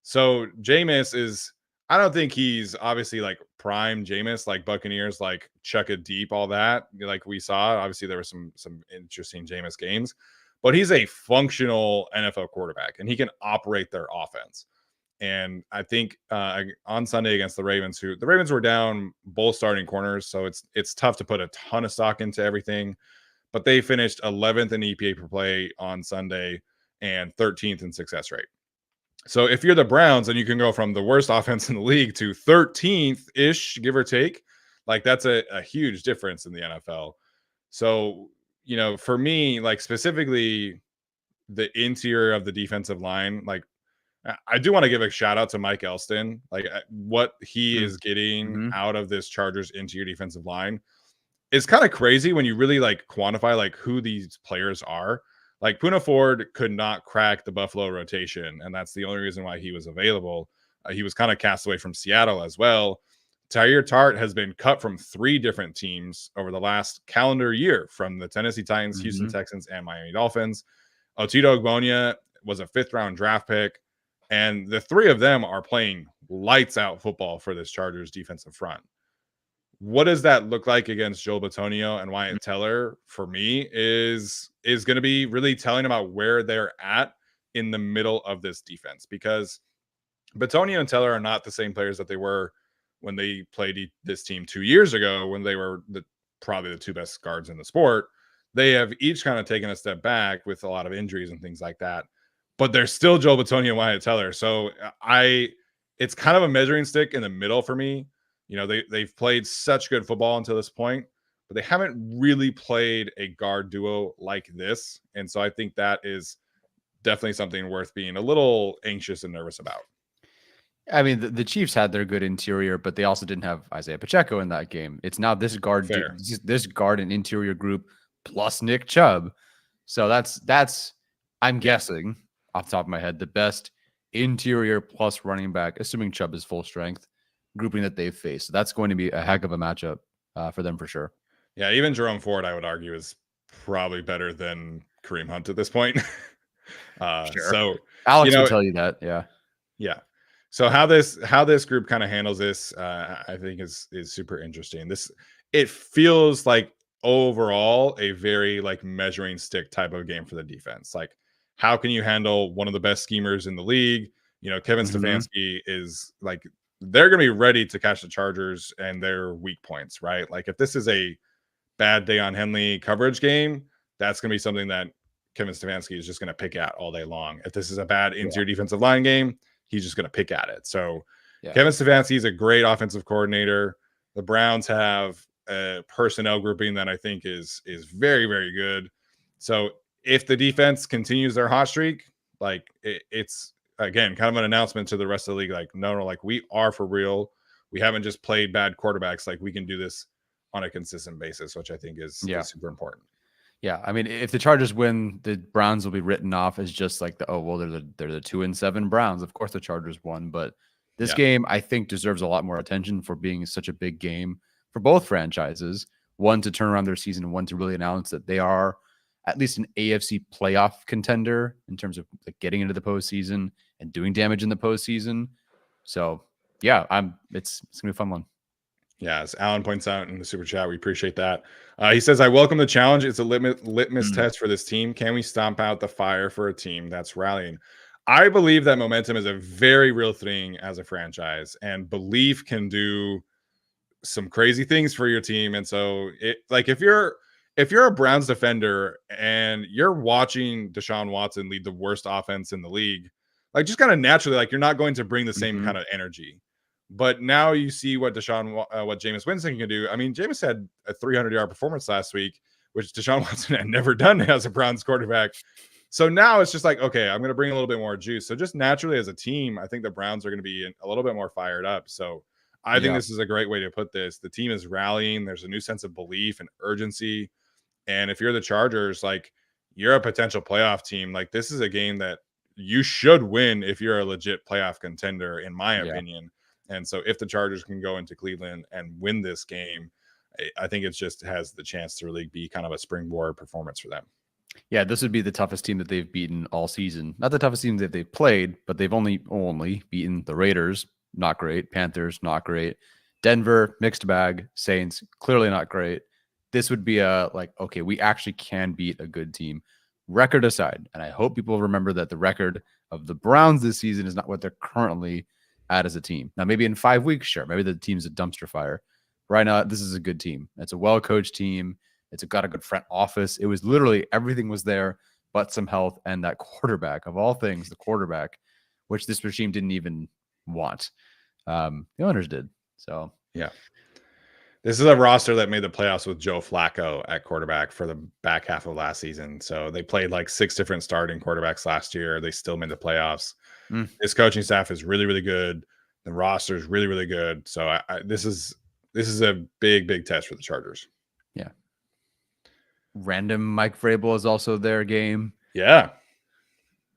So Jameis is, I don't think he's obviously like prime Jameis, like Buccaneers, like chuck it deep, all that, like we saw. Obviously, there were some interesting Jameis games, but he's a functional NFL quarterback, and he can operate their offense. And I think on Sunday against the Ravens, the Ravens were down both starting corners, so it's tough to put a ton of stock into everything. But they finished 11th in EPA per play on Sunday and 13th in success rate. So if you're the Browns and you can go from the worst offense in the league to 13th-ish, give or take, like that's a huge difference in the NFL. So, you know, for me, like specifically the interior of the defensive line, like I do want to give a shout out to Mike Elston. Like what he is getting out of this Chargers interior defensive line is kind of crazy when you really like quantify like who these players are. Like Poona Ford could not crack the Buffalo rotation, and that's the only reason why he was available. He was kind of cast away from Seattle as well. Tyre Tart has been cut from 3 different teams over the last calendar year, from the Tennessee Titans, Houston Texans, and Miami Dolphins. Otito Ogbonia was a 5th-round draft pick, and the 3 of them are playing lights out football for this Chargers defensive front. What does that look like against Joe Bitonio and Wyatt Teller? For me, is going to be really telling about where they're at in the middle of this defense, because Bitonio and Teller are not the same players that they were when they played this team 2 years ago, when they were probably the 2 best guards in the sport. They have each kind of taken a step back with a lot of injuries and things like that, but they're still Joe Bitonio and Wyatt Teller. So it's kind of a measuring stick in the middle for me. You know, they've played such good football until this point, but they haven't really played a guard duo like this. And so I think that is definitely something worth being a little anxious and nervous about. I mean, the Chiefs had their good interior, but they also didn't have Isaiah Pacheco in that game. It's now this guard and interior group plus Nick Chubb. So that's I'm guessing off the top of my head the best interior plus running back, assuming Chubb is full strength, grouping that they've faced. So that's going to be a heck of a matchup for them for sure. Yeah, even Jerome Ford, I would argue, is probably better than Kareem Hunt at this point. Sure. So Alex would tell you that. Yeah. So how this group kind of handles this, I think is super interesting. It feels like overall a very like measuring stick type of game for the defense. Like, how can you handle one of the best schemers in the league? Kevin Stefanski is like, they're going to be ready to catch the Chargers and their weak points, right? Like, if this is a bad day on Henley coverage game, that's going to be something that Kevin Stefanski is just going to pick at all day long. If this is a bad interior defensive line game, he's just going to pick at it. So Kevin Stefanski is a great offensive coordinator. The Browns have a personnel grouping that I think is very, very good. So if the defense continues their hot streak, like it's again kind of an announcement to the rest of the league. Like, no, like we are for real. We haven't just played bad quarterbacks. Like, we can do this on a consistent basis, which I think is super important. Yeah, I mean, if the Chargers win, the Browns will be written off as just like they're the 2-7 Browns. Of course, the Chargers won, but this game I think deserves a lot more attention for being such a big game for both franchises. One to turn around their season, and one to really announce that they are at least an AFC playoff contender in terms of like getting into the postseason and doing damage in the postseason. So yeah, it's gonna be a fun one. Yeah, as Alan points out in the super chat, we appreciate that. He says, I welcome the challenge. It's a litmus test for this team. Can we stomp out the fire for a team that's rallying? I believe that momentum is a very real thing as a franchise, and belief can do some crazy things for your team. And so if you're a Browns defender and you're watching Deshaun Watson lead the worst offense in the league, like just kind of naturally, like you're not going to bring the same kind of energy. But now you see what Jameis Winston can do. I mean, Jameis had a 300-yard performance last week, which Deshaun Watson had never done as a Browns quarterback. So now it's just like, okay, I'm going to bring a little bit more juice. So just naturally as a team, I think the Browns are going to be a little bit more fired up. So I think this is a great way to put this. The team is rallying. There's a new sense of belief and urgency. And if you're the Chargers, like you're a potential playoff team, like this is a game that you should win if you're a legit playoff contender, in my opinion. And so if the Chargers can go into Cleveland and win this game, I think it just has the chance to really be kind of a springboard performance for them. Yeah, this would be the toughest team that they've beaten all season. Not the toughest team that they've played, but they've only beaten the Raiders, not great. Panthers, not great. Denver, mixed bag. Saints, clearly not great. This would be okay, we actually can beat a good team. Record aside, and I hope people remember that the record of the Browns this season is not what they're currently at as a team. Now, maybe in 5 weeks, sure, maybe the team's a dumpster fire. Right now, this is a good team. It's a well-coached team. It's got a good front office. It was literally everything was there, but some health and that quarterback of all things, the quarterback, which this regime didn't even want. The owners did. So yeah, this is a roster that made the playoffs with Joe Flacco at quarterback for the back half of last season. So they played like 6 different starting quarterbacks last year. They still made the playoffs. This coaching staff is really, really good. The roster is really, really good. So this is a big, big test for the Chargers. Yeah. Random Mike Vrabel is also their game. Yeah.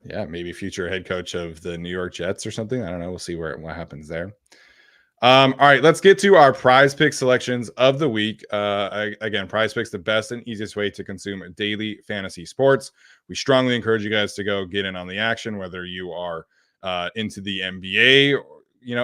Yeah. Maybe future head coach of the New York Jets or something. I don't know. We'll see what happens there. All right, let's get to our PrizePicks selections of the week. Again, PrizePicks, the best and easiest way to consume daily fantasy sports. We strongly encourage you guys to go get in on the action, whether you are into the NBA,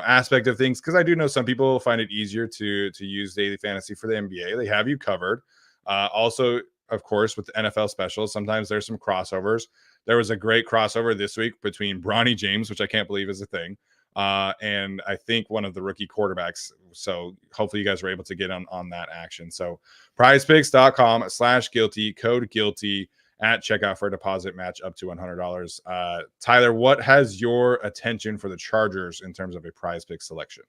aspect of things, because I do know some people find it easier to use daily fantasy for the NBA. They have you covered. Also, of course, with the NFL specials, sometimes there's some crossovers. There was a great crossover this week between Bronny James, which I can't believe is a thing, and I think one of the rookie quarterbacks. So hopefully you guys were able to get on that action. So prizepicks.com/guilty, code guilty at checkout for a deposit match up to $100. Tyler, what has your attention for the Chargers in terms of a PrizePicks selection?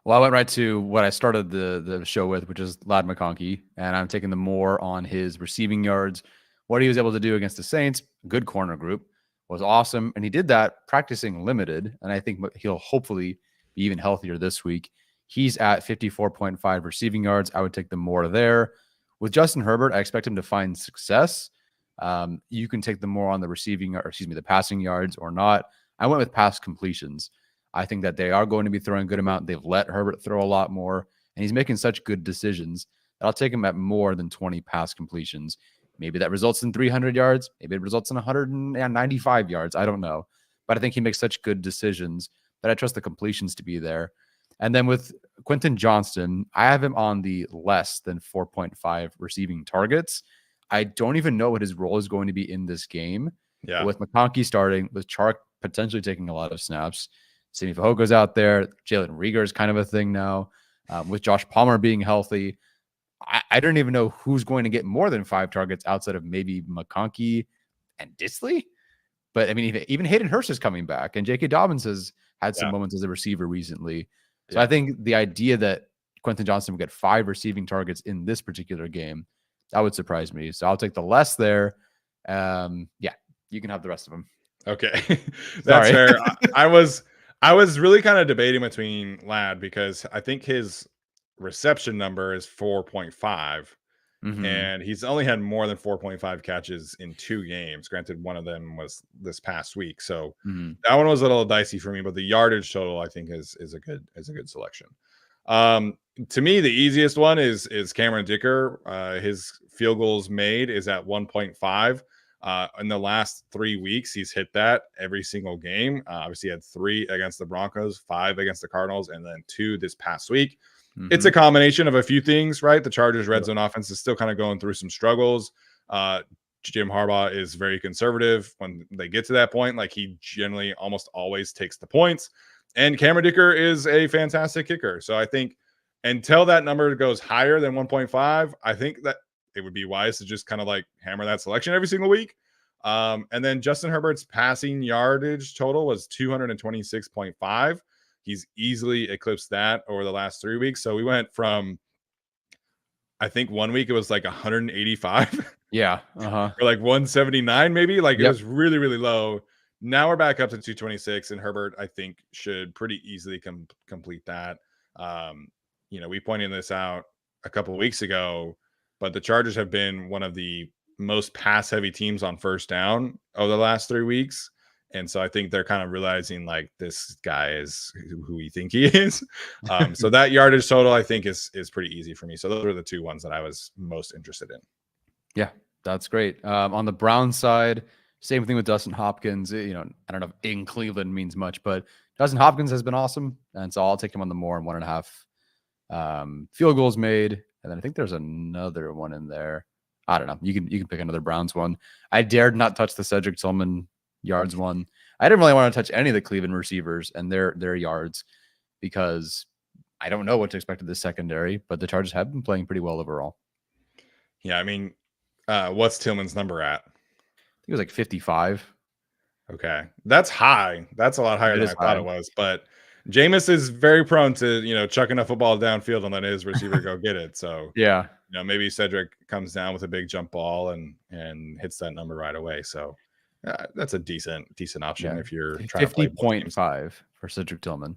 Well, I went right to what I started the show with, which is Lad McConkey, and I'm taking the more on his receiving yards, what he was able to do against the Saints, good corner group, was awesome. And he did that practicing limited. And I think he'll hopefully be even healthier this week. He's at 54.5 receiving yards. I would take the more there. With Justin Herbert, I expect him to find success. You can take the more on the the passing yards or not. I went with pass completions. I think that they are going to be throwing a good amount. They've let Herbert throw a lot more, and he's making such good decisions that I'll take him at more than 20 pass completions. Maybe that results in 300 yards. Maybe it results in 195 yards. I don't know. But I think he makes such good decisions that I trust the completions to be there. And then with Quentin Johnston, I have him on the less than 4.5 receiving targets. I don't even know what his role is going to be in this game. Yeah. But with McConkey starting, with Chark potentially taking a lot of snaps, Simi Fajoko's out there. Jalen Reagor is kind of a thing now. With Josh Palmer being healthy, I don't even know who's going to get more than 5 targets outside of maybe McConkey and Disley. But I mean, even Hayden Hurst is coming back, and J.K. Dobbins has had some moments as a receiver recently. So I think the idea that Quentin Johnston would get 5 receiving targets in this particular game, that would surprise me. So I'll take the less there. You can have the rest of them. Okay. That's fair. I was really kind of debating between Ladd because I think his reception number is 4.5. And he's only had more than 4.5 catches in 2 games. Granted, one of them was this past week, so that one was a little dicey for me. But the yardage total, I think, is a good selection. To me, the easiest one is Cameron Dicker. His field goals made is at 1.5. In the last 3 weeks, he's hit that every single game. Obviously, he had 3 against the Broncos, 5 against the Cardinals, and then 2 this past week. It's a combination of a few things, right? The Chargers' red zone offense is still kind of going through some struggles. Jim Harbaugh is very conservative when they get to that point. Like, he generally almost always takes the points. And Cameron Dicker is a fantastic kicker. So I think until that number goes higher than 1.5, I think that it would be wise to just kind of like hammer that selection every single week. And then Justin Herbert's passing yardage total was 226.5. He's easily eclipsed that over the last 3 weeks. So we went from, I think 1 week it was like 185. Yeah. Or like 179, maybe. Like it was really, really low. Now we're back up to 226, and Herbert, I think, should pretty easily complete that. We pointed this out a couple of weeks ago, but the Chargers have been one of the most pass-heavy teams on first down over the last 3 weeks. And so I think they're kind of realizing like this guy is who we think he is. So that yardage total, I think, is pretty easy for me. So those are the 2 ones that I was most interested in. Yeah, that's great. On the Browns side, same thing with Dustin Hopkins. I don't know if in Cleveland means much, but Dustin Hopkins has been awesome. And so I'll take him on the more and 1.5 field goals made. And then I think there's another one in there. I don't know. You can pick another Browns one. I dared not touch the Cedric Tillman yards one. I didn't really want to touch any of the Cleveland receivers and their yards because I don't know what to expect of this secondary, but the Chargers have been playing pretty well overall. Yeah, I mean, what's Tillman's number at? I think it was like 55. Okay. That's high. That's a lot higher than I thought it was. But Jameis is very prone to, chucking a football downfield and letting his receiver go get it. So yeah, maybe Cedric comes down with a big jump ball and hits that number right away. So that's a decent option if you're trying to play 50.5 for Cedric Tillman.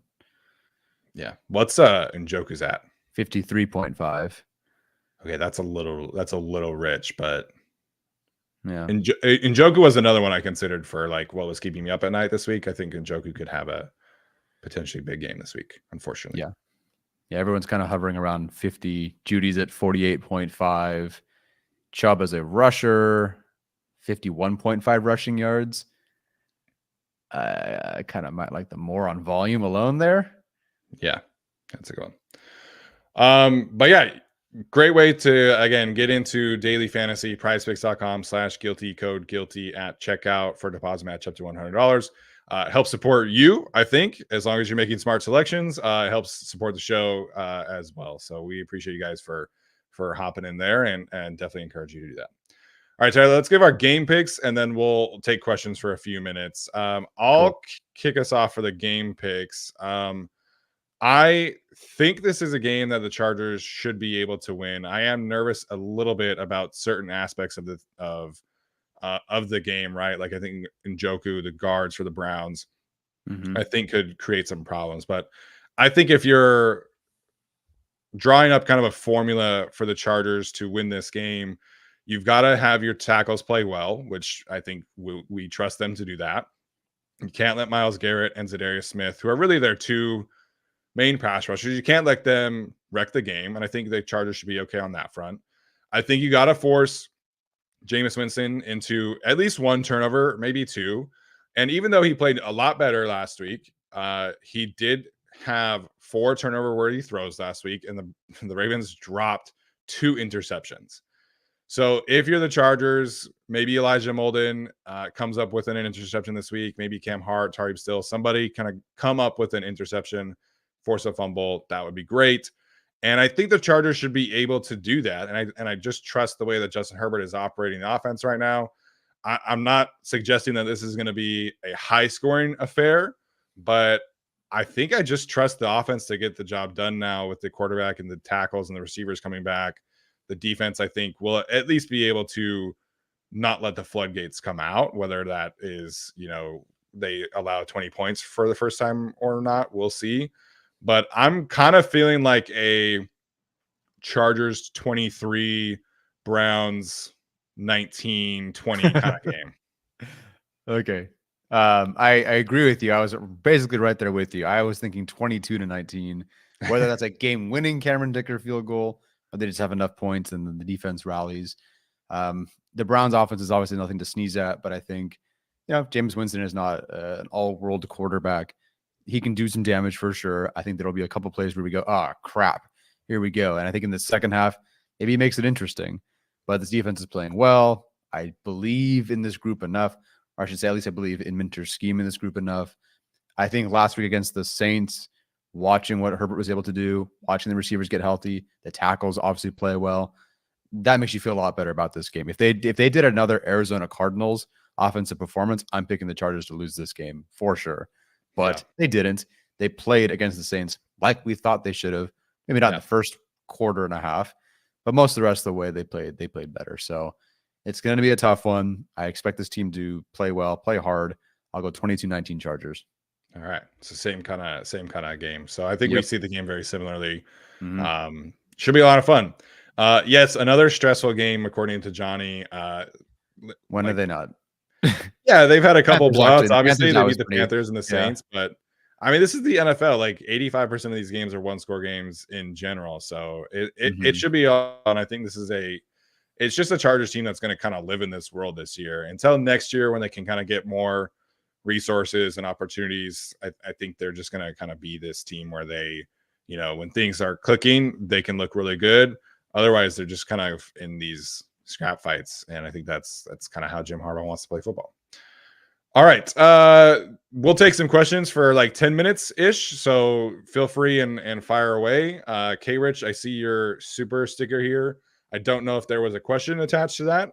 Yeah. What's Njoku's at? 53.5. Okay, that's a little rich, but yeah. Njoku was another one I considered for like what was keeping me up at night this week. I think Njoku could have a potentially big game this week, unfortunately. Yeah, everyone's kind of hovering around 50. Judy's at 48.5. Chubb as a rusher, 51.5 rushing yards. I kind of might like the more on volume alone there. Yeah, that's a good one. But yeah, great way to, again, get into daily fantasy. PrizePicks.com/guilty, code guilty at checkout for deposit match up to $100. Helps support you, I think, as long as you're making smart selections. It helps support the show as well. So we appreciate you guys for hopping in there and definitely encourage you to do that. All right, Tyler, let's give our game picks, and then we'll take questions for a few minutes. I'll kick us off for the game picks. I think this is a game that the Chargers should be able to win. I am nervous a little bit about certain aspects of of the game, right? Like I think Njoku, the guards for the Browns, Mm-hmm. I think could create some problems. But I think if you're drawing up kind of a formula for the Chargers to win this game, you've got to have your tackles play well, which I think we trust them to do that. You can't let Myles Garrett and Zadarius Smith, who are really their two main pass rushers, you can't let them wreck the game. And I think the Chargers should be okay on that front. I think you got to force Jameis Winston into at least one turnover, maybe two. And even though he played a lot better last week, he did have 4 turnover worthy throws last week, and the Ravens dropped 2 interceptions. So if you're the Chargers, maybe Elijah Molden comes up with an interception this week, maybe Cam Hart, Tariq Still, somebody kind of come up with an interception, force a fumble, that would be great. And I think the Chargers should be able to do that. And I just trust the way that Justin Herbert is operating the offense right now. I'm not suggesting that this is going to be a high scoring affair, but I think I just trust the offense to get the job done now with the quarterback and the tackles and the receivers coming back. The defense, I think, will at least be able to not let the floodgates come out, whether that is, they allow 20 points for the first time or not. We'll see. But I'm kind of feeling like a Chargers 23, Browns 19, 20 kind of game. Okay. I agree with you. I was basically right there with you. I was thinking 22-19, whether that's a game-winning Cameron Dicker field goal or they just have enough points and then the defense rallies. The Browns offense is obviously nothing to sneeze at, but I think, Jameis Winston is not an all-world quarterback. He can do some damage for sure. I think there'll be a couple plays where we go, crap, here we go. And I think in the second half, maybe he makes it interesting. But this defense is playing well. I believe in this group enough. Or I should say, at least I believe in Minter's scheme in this group enough. I think last week against the Saints, watching what Herbert was able to do, watching the receivers get healthy, the tackles obviously play well, that makes you feel a lot better about this game. If they did another Arizona Cardinals offensive performance, I'm picking the Chargers to lose this game for sure. But they didn't. They played against the Saints like we thought they should have. Maybe not in the first quarter and a half, but most of the rest of the way they played better. So it's going to be a tough one. I expect this team to play well, play hard. I'll go 22-19 Chargers. All right. It's the same kind of game. So I think we see the game very similarly. Mm-hmm. Should be a lot of fun. Yes, another stressful game, according to Johnny. When are they not? Yeah, they've had a couple blowouts. Obviously, they beat the pretty, Panthers and the Saints, but I mean, this is the NFL. Like 85% of these games are one-score games in general, so it should be on. I think this is it's just a Chargers team that's going to kind of live in this world this year until next year when they can kind of get more resources and opportunities. I think they're just going to kind of be this team where they, when things are clicking, they can look really good. Otherwise, they're just kind of in these scrap fights, and I think that's kind of how Jim Harbaugh wants to play football. All right, we'll take some questions for like 10 minutes ish, so feel free and fire away. K Rich, I see your super sticker here. I don't know if there was a question attached to that.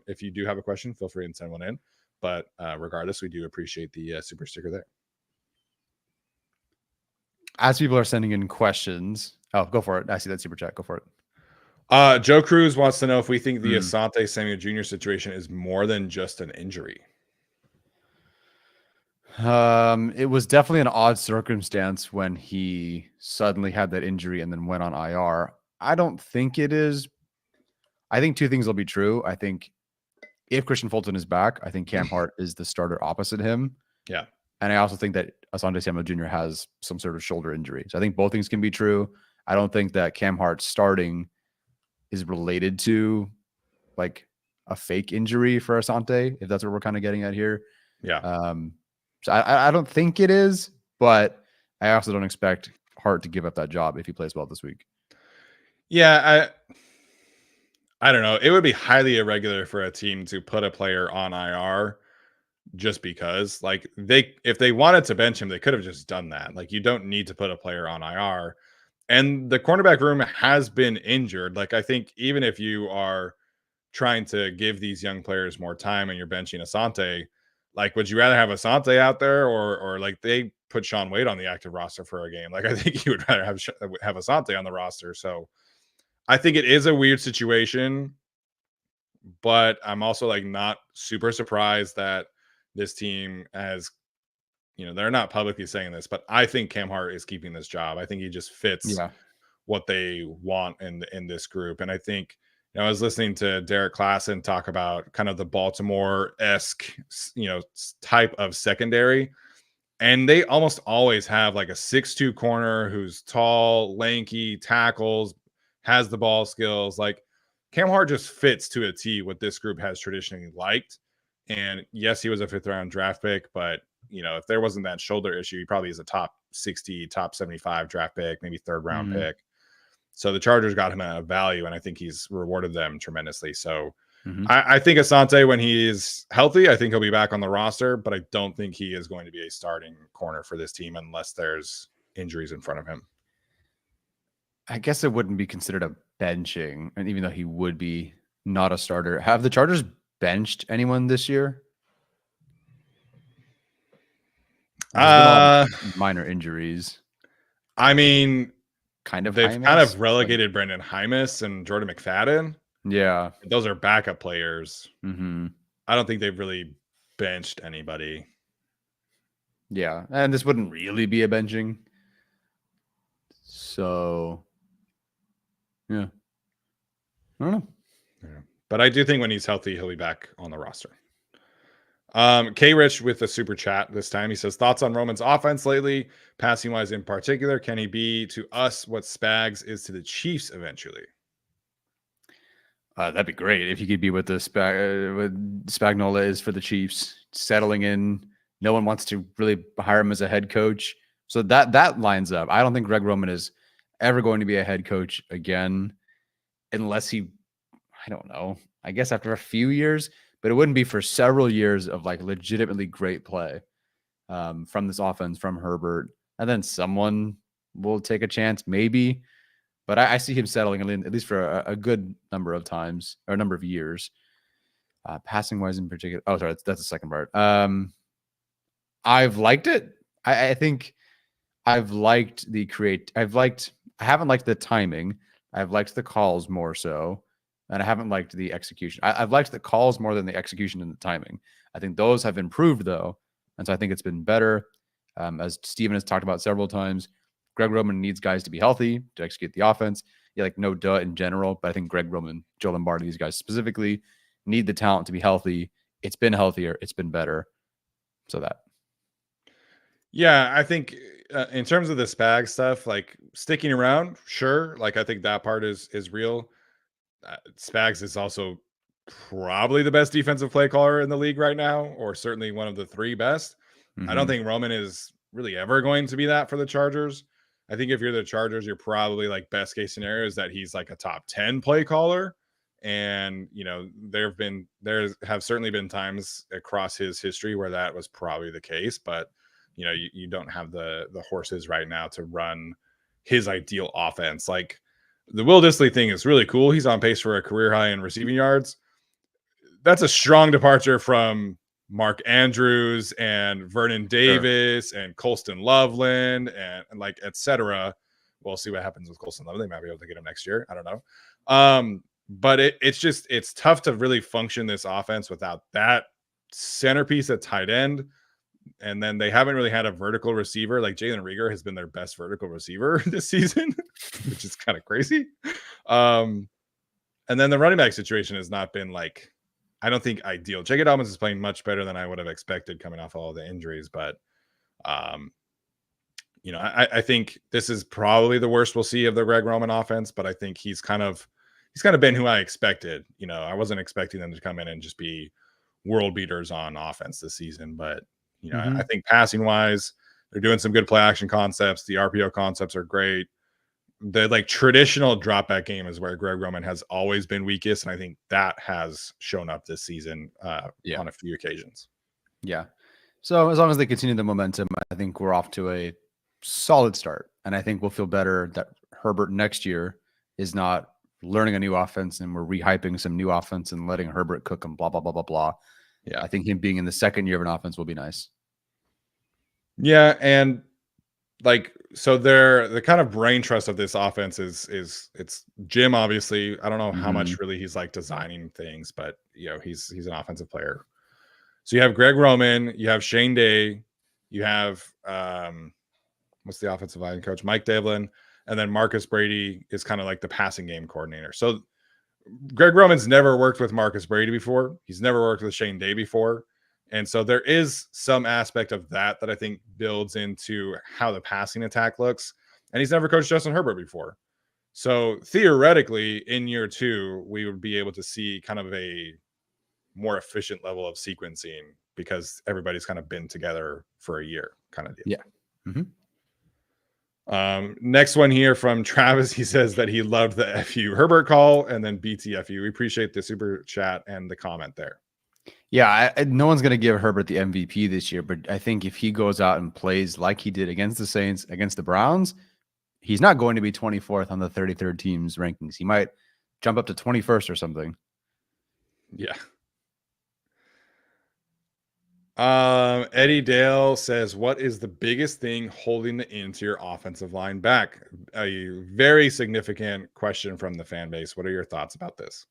If you do have a question, feel free and send one in, but regardless, we do appreciate the super sticker there. As people are sending in questions, go for it. I see that super chat. Go for it. Joe Cruz wants to know if we think the Asante Samuel Jr. situation is more than just an injury. It was definitely an odd circumstance when he suddenly had that injury and then went on IR. I don't think it is. I think two things will be true. I think if Christian Fulton is back, I think Cam Hart is the starter opposite him. Yeah. And I also think that Asante Samuel Jr. has some sort of shoulder injury. So I think both things can be true. I don't think that Cam Hart starting is related to like a fake injury for Asante, if that's what we're kind of getting at here. Yeah. So I don't think it is, but I also don't expect Hart to give up that job if he plays well this week. Yeah, I don't know. It would be highly irregular for a team to put a player on IR just because, like, if they wanted to bench him, they could have just done that. Like, you don't need to put a player on IR. And the cornerback room has been injured. Like, I think even if you are trying to give these young players more time and you're benching Asante, like, would you rather have Asante out there or like they put Shaun Wade on the active roster for a game? Like, I think you would rather have Asante on the roster. So I think it is a weird situation. but I'm also like not super surprised that this team has, they're not publicly saying this, but I think Cam Hart is keeping this job. I think he just fits Yeah. what they want in this group. And I think, I was listening to Derek Klassen talk about kind of the Baltimore-esque, type of secondary. And they almost always have like a 6'2" corner who's tall, lanky, tackles, has the ball skills. Like Cam Hart just fits to a T what this group has traditionally liked. And yes, he was a 5th-round draft pick, but if there wasn't that shoulder issue, he probably is a top 60, top 75 draft pick, maybe 3rd-round pick. So the Chargers got him at a value, and I think he's rewarded them tremendously. So I think Asante, when he is healthy, I think he'll be back on the roster, but I don't think he is going to be a starting corner for this team unless there's injuries in front of him. I guess it wouldn't be considered a benching, and even though he would be not a starter. Have the Chargers benched anyone this year? Minor injuries. I mean, they've Hymas, kind of relegated Brendan Hymas and Jordan McFadden. Yeah. Those are backup players. Mm-hmm. I don't think they've really benched anybody. Yeah. And this wouldn't really be a benching. So, yeah. I don't know. Yeah. But I do think when he's healthy, he'll be back on the roster. K Rich with a super chat this time. He says, thoughts on Roman's offense lately, passing wise in particular. Can he be to us what Spags is to the Chiefs eventually? That'd be great if he could be what what Spagnuolo is for the Chiefs, settling in. No one wants to really hire him as a head coach. So that lines up. I don't think Greg Roman is ever going to be a head coach again, unless I don't know, I guess after a few years. But it wouldn't be for several years of like legitimately great play from this offense, from Herbert. And then someone will take a chance, maybe. But I see him settling at least for a good number of times or a number of years. Passing wise in particular. Oh, sorry, that's the second part. I've liked it. I think I've liked I haven't liked the timing. I've liked the calls more so. And I haven't liked the execution. I've liked the calls more than the execution and the timing. I think those have improved, though. And so I think it's been better. As Steven has talked about several times, Greg Roman needs guys to be healthy to execute the offense. Yeah, like no duh in general. But I think Greg Roman, Joe Lombardi, these guys specifically need the talent to be healthy. It's been healthier. It's been better. So that. Yeah, I think in terms of the Spag stuff, like sticking around, sure. Like I think that part is real. Spags is also probably the best defensive play caller in the league right now, or certainly one of the 3 best. I don't think Roman is really ever going to be that for the Chargers. I think if you're the Chargers, you're probably like best case scenario is that he's like a top 10 play caller. And, there have certainly been times across his history where that was probably the case, but you don't have the horses right now to run his ideal offense. Like, the Will Dissly thing is really cool. He's on pace for a career high in receiving yards. That's a strong departure from Mark Andrews and Vernon Davis and Colston Loveland and like, etc. We'll see what happens with Colston Loveland. They might be able to get him next year. I don't know. But it's tough to really function this offense without that centerpiece at tight end. And then they haven't really had a vertical receiver. Like Jalen Reagor has been their best vertical receiver this season, which is kind of crazy. And then the running back situation has not been like, I don't think ideal. J.K. Dobbins is playing much better than I would have expected coming off all the injuries. But, I think this is probably the worst we'll see of the Greg Roman offense. But I think he's kind of been who I expected. I wasn't expecting them to come in and just be world beaters on offense this season. But, I think passing wise, they're doing some good play action concepts. The RPO concepts are great. The like traditional drop back game is where Greg Roman has always been weakest. And I think that has shown up this season on a few occasions. Yeah. So as long as they continue the momentum, I think we're off to a solid start. And I think we'll feel better that Herbert next year is not learning a new offense and we're rehyping some new offense and letting Herbert cook and blah, blah, blah, blah, blah. Yeah. I think him being in the second year of an offense will be nice. Yeah. And so the kind of brain trust of this offense is it's Jim. Obviously, I don't know how Mhm. much really he's like designing things, but he's an offensive player. So you have Greg Roman, you have Shane Day, you have what's the offensive line coach, Mike Devlin, and then Marcus Brady is kind of like the passing game coordinator. So Greg Roman's never worked with Marcus Brady before. He's never worked with Shane Day before. And so there is some aspect of that I think builds into how the passing attack looks. And he's never coached Justin Herbert before. So theoretically, in year 2, we would be able to see kind of a more efficient level of sequencing because everybody's kind of been together for a year kind of deal. Yeah. Mm-hmm. Next one here from Travis. He says that he loved the FU Herbert call and then BTFU. We appreciate the super chat and the comment there. Yeah, no one's going to give Herbert the MVP this year, but I think if he goes out and plays like he did against the Saints, against the Browns, he's not going to be 24th on the 33rd team's rankings. He might jump up to 21st or something. Yeah. Eddie Dale says, what is the biggest thing holding the interior offensive line back? A very significant question from the fan base. What are your thoughts about this?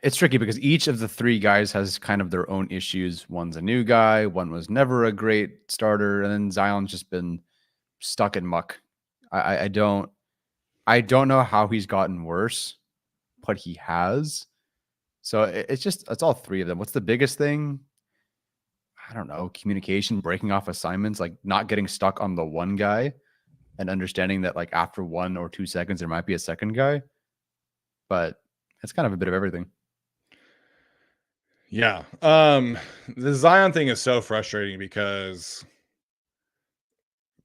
It's tricky because each of the 3 guys has kind of their own issues. One's a new guy, one was never a great starter, and then Zion's just been stuck in muck. I don't know how he's gotten worse, but he has. So it's all 3 of them. What's the biggest thing? I don't know, communication, breaking off assignments, like not getting stuck on the one guy and understanding that like after 1 or 2 seconds, there might be a second guy. But it's kind of a bit of everything. Yeah. The Zion thing is so frustrating because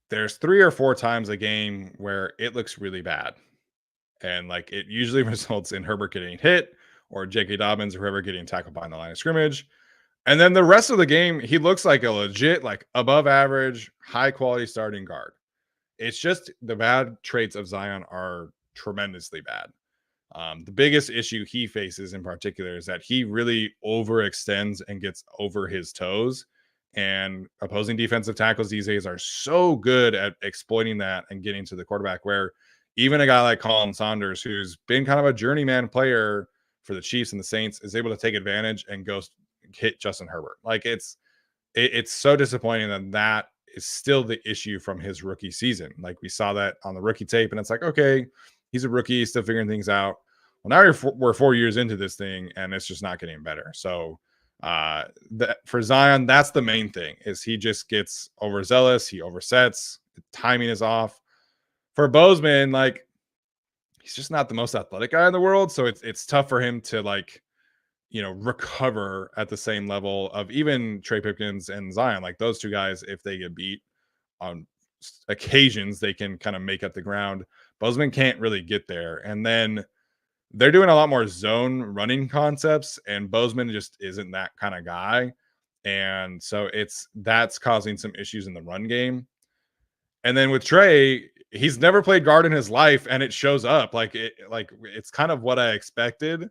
there's 3 or 4 times a game where it looks really bad. And like it usually results in Herbert getting hit or J.K. Dobbins or whoever getting tackled behind the line of scrimmage. And then the rest of the game, he looks like a legit, like above average, high quality starting guard. It's just the bad traits of Zion are tremendously bad. The biggest issue he faces in particular is that he really overextends and gets over his toes. And opposing defensive tackles these days are so good at exploiting that and getting to the quarterback, where even a guy like Colin Saunders, who's been kind of a journeyman player for the Chiefs and the Saints, is able to take advantage and go hit Justin Herbert. Like it's so disappointing that is still the issue from his rookie season. Like we saw that on the rookie tape, and it's like, okay, he's a rookie, still figuring things out. Well, now we're 4 years into this thing, and it's just not getting better. So for Zion, that's the main thing, is he just gets overzealous, he oversets, the timing is off. For Bozeman, like he's just not the most athletic guy in the world, so it's tough for him to like recover at the same level of even Trey Pipkins and Zion. Like those 2 guys, if they get beat on occasions, they can kind of make up the ground. Bozeman can't really get there. And then they're doing a lot more zone running concepts, and Bozeman just isn't that kind of guy. And so that's causing some issues in the run game. And then with Trey, he's never played guard in his life, and it shows up. Like it's kind of what I expected,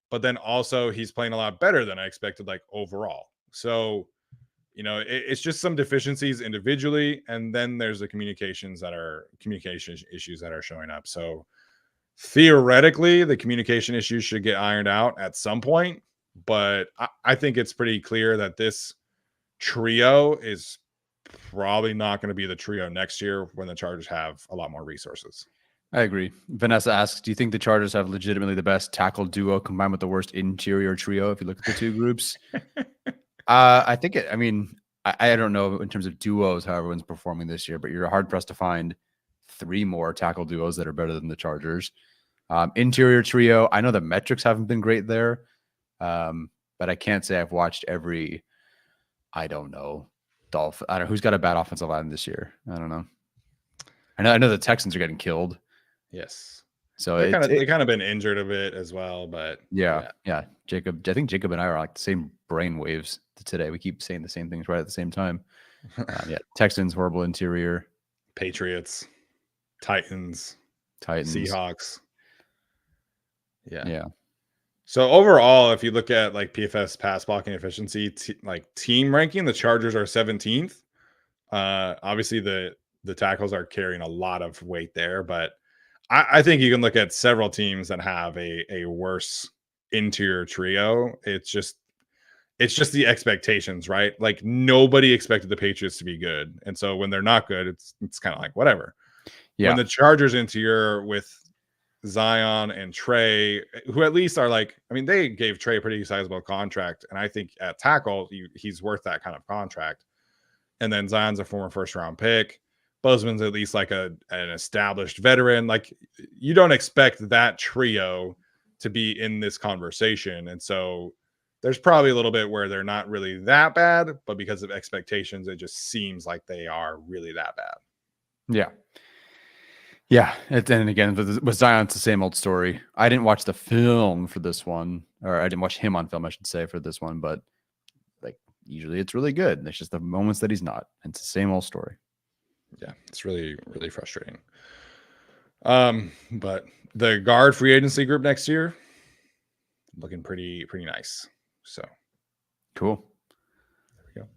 but then also he's playing a lot better than I expected, like overall. So, it's just some deficiencies individually, and then there's the communication issues that are showing up. So theoretically, the communication issues should get ironed out at some point, but I think it's pretty clear that this trio is probably not going to be the trio next year when the Chargers have a lot more resources. I agree. Vanessa asks, do you think the Chargers have legitimately the best tackle duo combined with the worst interior trio if you look at the 2 groups? I think I don't know in terms of duos how everyone's performing this year, but you're hard pressed to find 3 more tackle duos that are better than the Chargers. Interior trio, I know the metrics haven't been great there, but I can't say I've watched every, I don't know who's got a bad offensive line this year. I don't know. I know the Texans are getting killed. Yes. So they kind of been injured a bit as well, but yeah. Jacob, I think Jacob and I are like the same brain waves today. We keep saying the same things right at the same time. Texans, horrible interior. Patriots, Titans, Seahawks. Yeah. So overall, if you look at like PFF pass blocking efficiency, like team ranking, the Chargers are 17th. Obviously, the tackles are carrying a lot of weight there, but I think you can look at several teams that have a worse interior trio. It's just the expectations, right? Like nobody expected the Patriots to be good, and so when they're not good, it's kind of like whatever. Yeah. When the Chargers interior with Zion and Trey, who at least are like, I mean, they gave Trey a pretty sizable contract, and I think at tackle he's worth that kind of contract. And then Zion's a former first round pick. Bozeman's at least like an established veteran. Like you don't expect that trio to be in this conversation, and so there's probably a little bit where they're not really that bad, but because of expectations, it just seems like they are really that bad. Yeah. Yeah. And again, with Zion, it's the same old story. I didn't watch the film for this one, or I didn't watch him on film, I should say, for this one, but like usually it's really good. It's just the moments that he's not. It's the same old story. Yeah, it's really, really frustrating. But the guard free agency group next year looking pretty nice. So cool. There we go.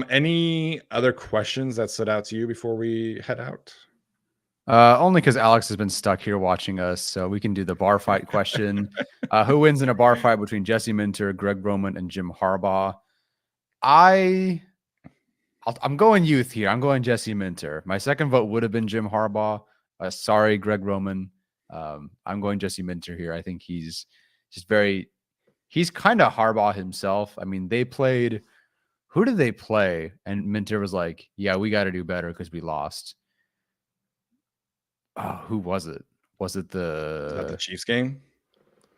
Any other questions that stood out to you before we head out? Only because Alex has been stuck here watching us, so we can do the bar fight question. Who wins in a bar fight between Jesse Minter, Greg Roman, and Jim Harbaugh? I'm going youth here. I'm going Jesse Minter. My second vote would have been Jim Harbaugh. Sorry, Greg Roman. I'm going Jesse Minter here. I think he's kind of Harbaugh himself. I mean, who did they play? And Minter was like, yeah, we got to do better because we lost. Oh, who was it? Was it the Chiefs game?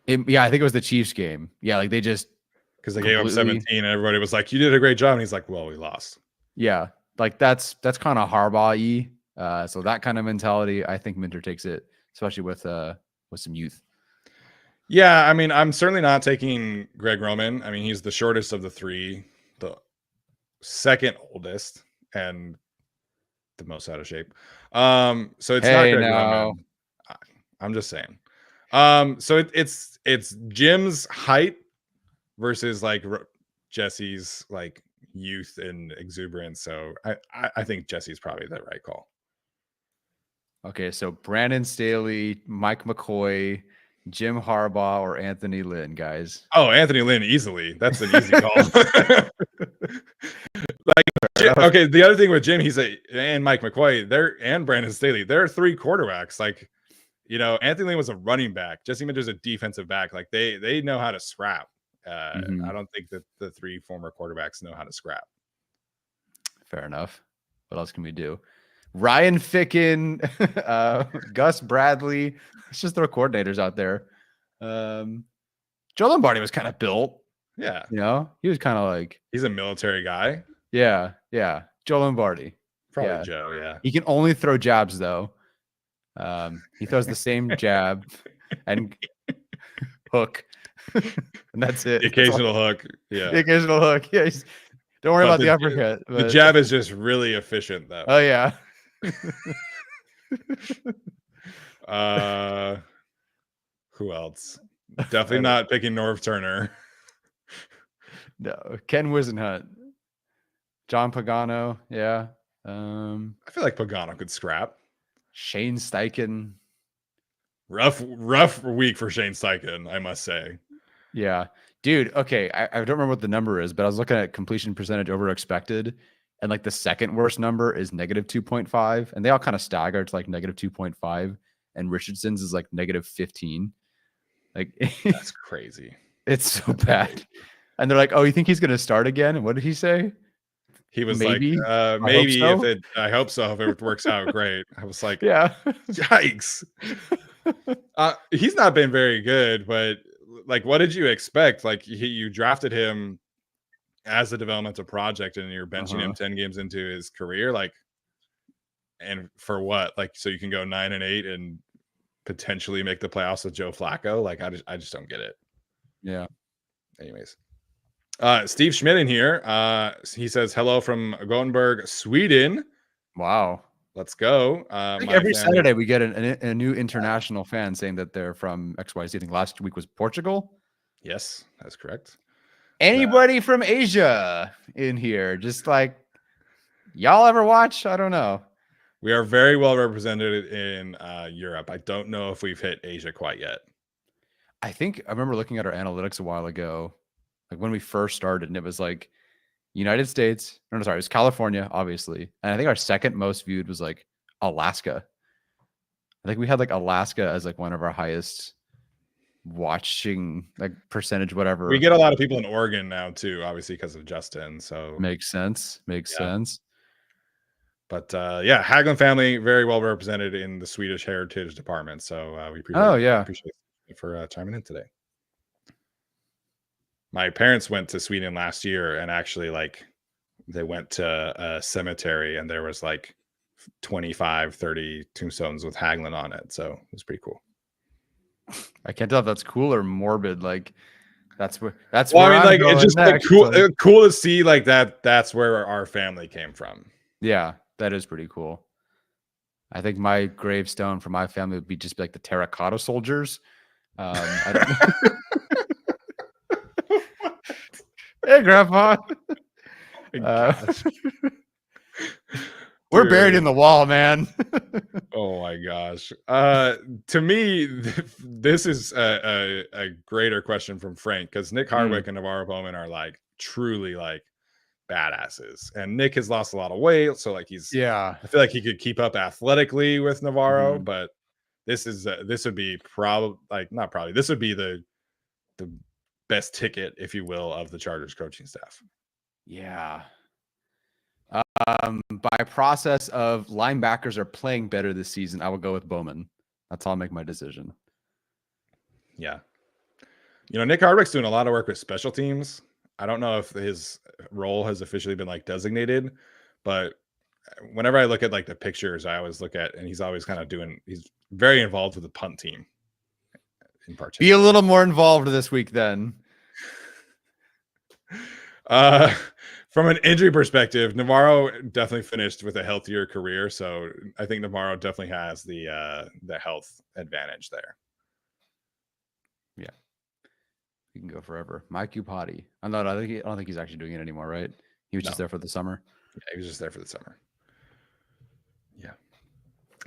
Yeah, I think it was the Chiefs game. Yeah, like they just because they gave up 17 and everybody was like, you did a great job. And he's like, well, we lost. Yeah, like that's kind of Harbaugh-y. So that kind of mentality, I think Minter takes it, especially with some youth. Yeah, I mean, I'm certainly not taking Greg Roman. I mean, he's the shortest of the three, the second oldest, and the most out of shape. So it's not Greg Roman. I'm just saying. So it's Jim's height versus like Jesse's like youth and exuberance. So I think Jesse's probably the right call. Okay, so Brandon Staley, Mike McCoy, Jim Harbaugh, or Anthony Lynn, guys. Oh, Anthony Lynn, easily. That's an easy call. Okay, the other thing with Jim, and Mike McCoy, and Brandon Staley, they're three quarterbacks. Like, Anthony Lynn was a running back. Jesse Minter's a defensive back. Like they know how to scrap. I don't think that the three former quarterbacks know how to scrap. Fair enough. What else can we do? Ryan Ficken, Gus Bradley. Let's just throw coordinators out there. Joe Lombardi was kind of built. Yeah. He was kind of like. He's a military guy. Yeah. Yeah. Joe Lombardi. Probably Joe. Yeah. He can only throw jabs, though. He throws the same jab and hook. And that's it. The occasional hook. Yeah. The occasional hook. Yeah. Don't worry about the uppercut. The jab is just really efficient, though. Oh, yeah. Who else? Definitely not picking Norv Turner. No. Ken Wisenhunt. John Pagano. Yeah. I feel like Pagano could scrap. Shane Steichen. Rough week for Shane Steichen, I must say. Yeah. Dude, okay. I don't remember what the number is, but I was looking at completion percentage over expected, and like the second worst number is -2.5, and they all kind of stagger to like -2.5, and Richardson's is like -15. Like that's crazy. It's so bad. And they're like, "Oh, you think he's going to start again?" And what did he say? He was maybe? Like, maybe so? I hope so. If it works out, great. I was like, yeah, yikes. He's not been very good, but like, what did you expect? Like, you drafted him as a developmental project, and you're benching him 10 games into his career, like, and for what? Like, so you can go 9-8 and potentially make the playoffs with Joe Flacco. Like, I just don't get it. Yeah. Anyways. Steve Schmidt in here. He says hello from Gothenburg, Sweden. Wow. Let's go. Every Saturday we get a new international fan saying that they're from XYZ. I think last week was Portugal. Yes, that's correct. Anybody from Asia in here? Just Y'all ever watch? I don't know. We are very well represented in Europe. I don't know if we've hit Asia quite yet. I think I remember looking at our analytics a while ago, like when we first started, and it was like United States. No, sorry, it was California, obviously. And I think our second most viewed was like Alaska. I think we had like Alaska as like one of our highest watching like percentage, whatever. We get a lot of people in Oregon now too, obviously because of Justin. So makes sense. Makes sense. But yeah, Hagelin family very well represented in the Swedish Heritage Department. So we appreciate it for chiming in today. My parents went to Sweden last year, and actually, like, they went to a cemetery, and there was like 25, 30 tombstones with Hagelin on it. So it was pretty cool. I can't tell if that's cool or morbid. Like, that's where well, where I mean, like, it's just like cool, cool to see like that. That's where our family came from. Yeah, that is pretty cool. I think my gravestone for my family would be just like the terracotta soldiers. I don't know. Hey, Grandpa. We're buried in the wall, man. Oh my gosh. To me, this is a greater question from Frank, because Nick Hardwick and Navarro Bowman are like truly like badasses, and Nick has lost a lot of weight, so like he's I feel like he could keep up athletically with Navarro, but this would be this would be the best ticket, if you will, of the Chargers coaching staff. Yeah. By process of linebackers are playing better this season, I will go with Bowman. That's how I'll make my decision. Yeah. You know, Nick Hardwick's doing a lot of work with special teams. I don't know if his role has officially been like designated, but whenever I look at like the pictures, I always look at, and he's always kind of he's very involved with the punt team in particular. Be a little more involved this week then. From an injury perspective, Navarro definitely finished with a healthier career, so I think Navarro definitely has the health advantage there. Yeah, he can go forever. Mike Upati. I don't think he's actually doing it anymore, right? He was just there for the summer. Yeah, he was just there for the summer. Yeah,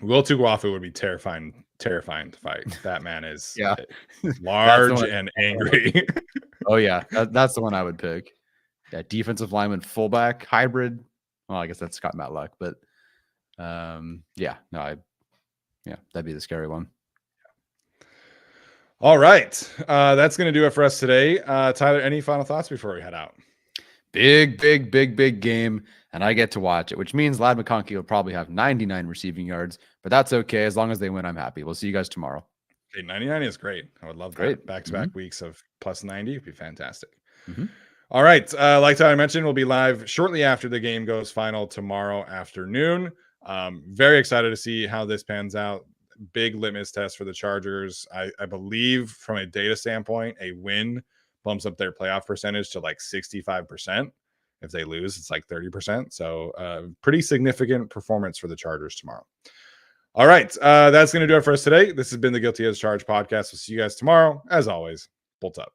Will Tuguafu would be terrifying to fight. That man is large and angry. Oh yeah, that's the one I would pick. Yeah, defensive lineman, fullback, hybrid. Well, I guess that's Scott Matlock, but that'd be the scary one. All right, that's going to do it for us today. Tyler, any final thoughts before we head out? Big game, and I get to watch it, which means Ladd McConkey will probably have 99 receiving yards, but that's okay. As long as they win, I'm happy. We'll see you guys tomorrow. Okay, 99 is great. I would love that. Back-to-back weeks of plus 90 would be fantastic. All right. Like Tyler mentioned, we'll be live shortly after the game goes final tomorrow afternoon. Very excited to see how this pans out. Big litmus test for the Chargers. I believe from a data standpoint, a win bumps up their playoff percentage to like 65%. If they lose, it's like 30%. So pretty significant performance for the Chargers tomorrow. All right. That's going to do it for us today. This has been the Guilty as Charged podcast. We'll see you guys tomorrow. As always, Bolt up.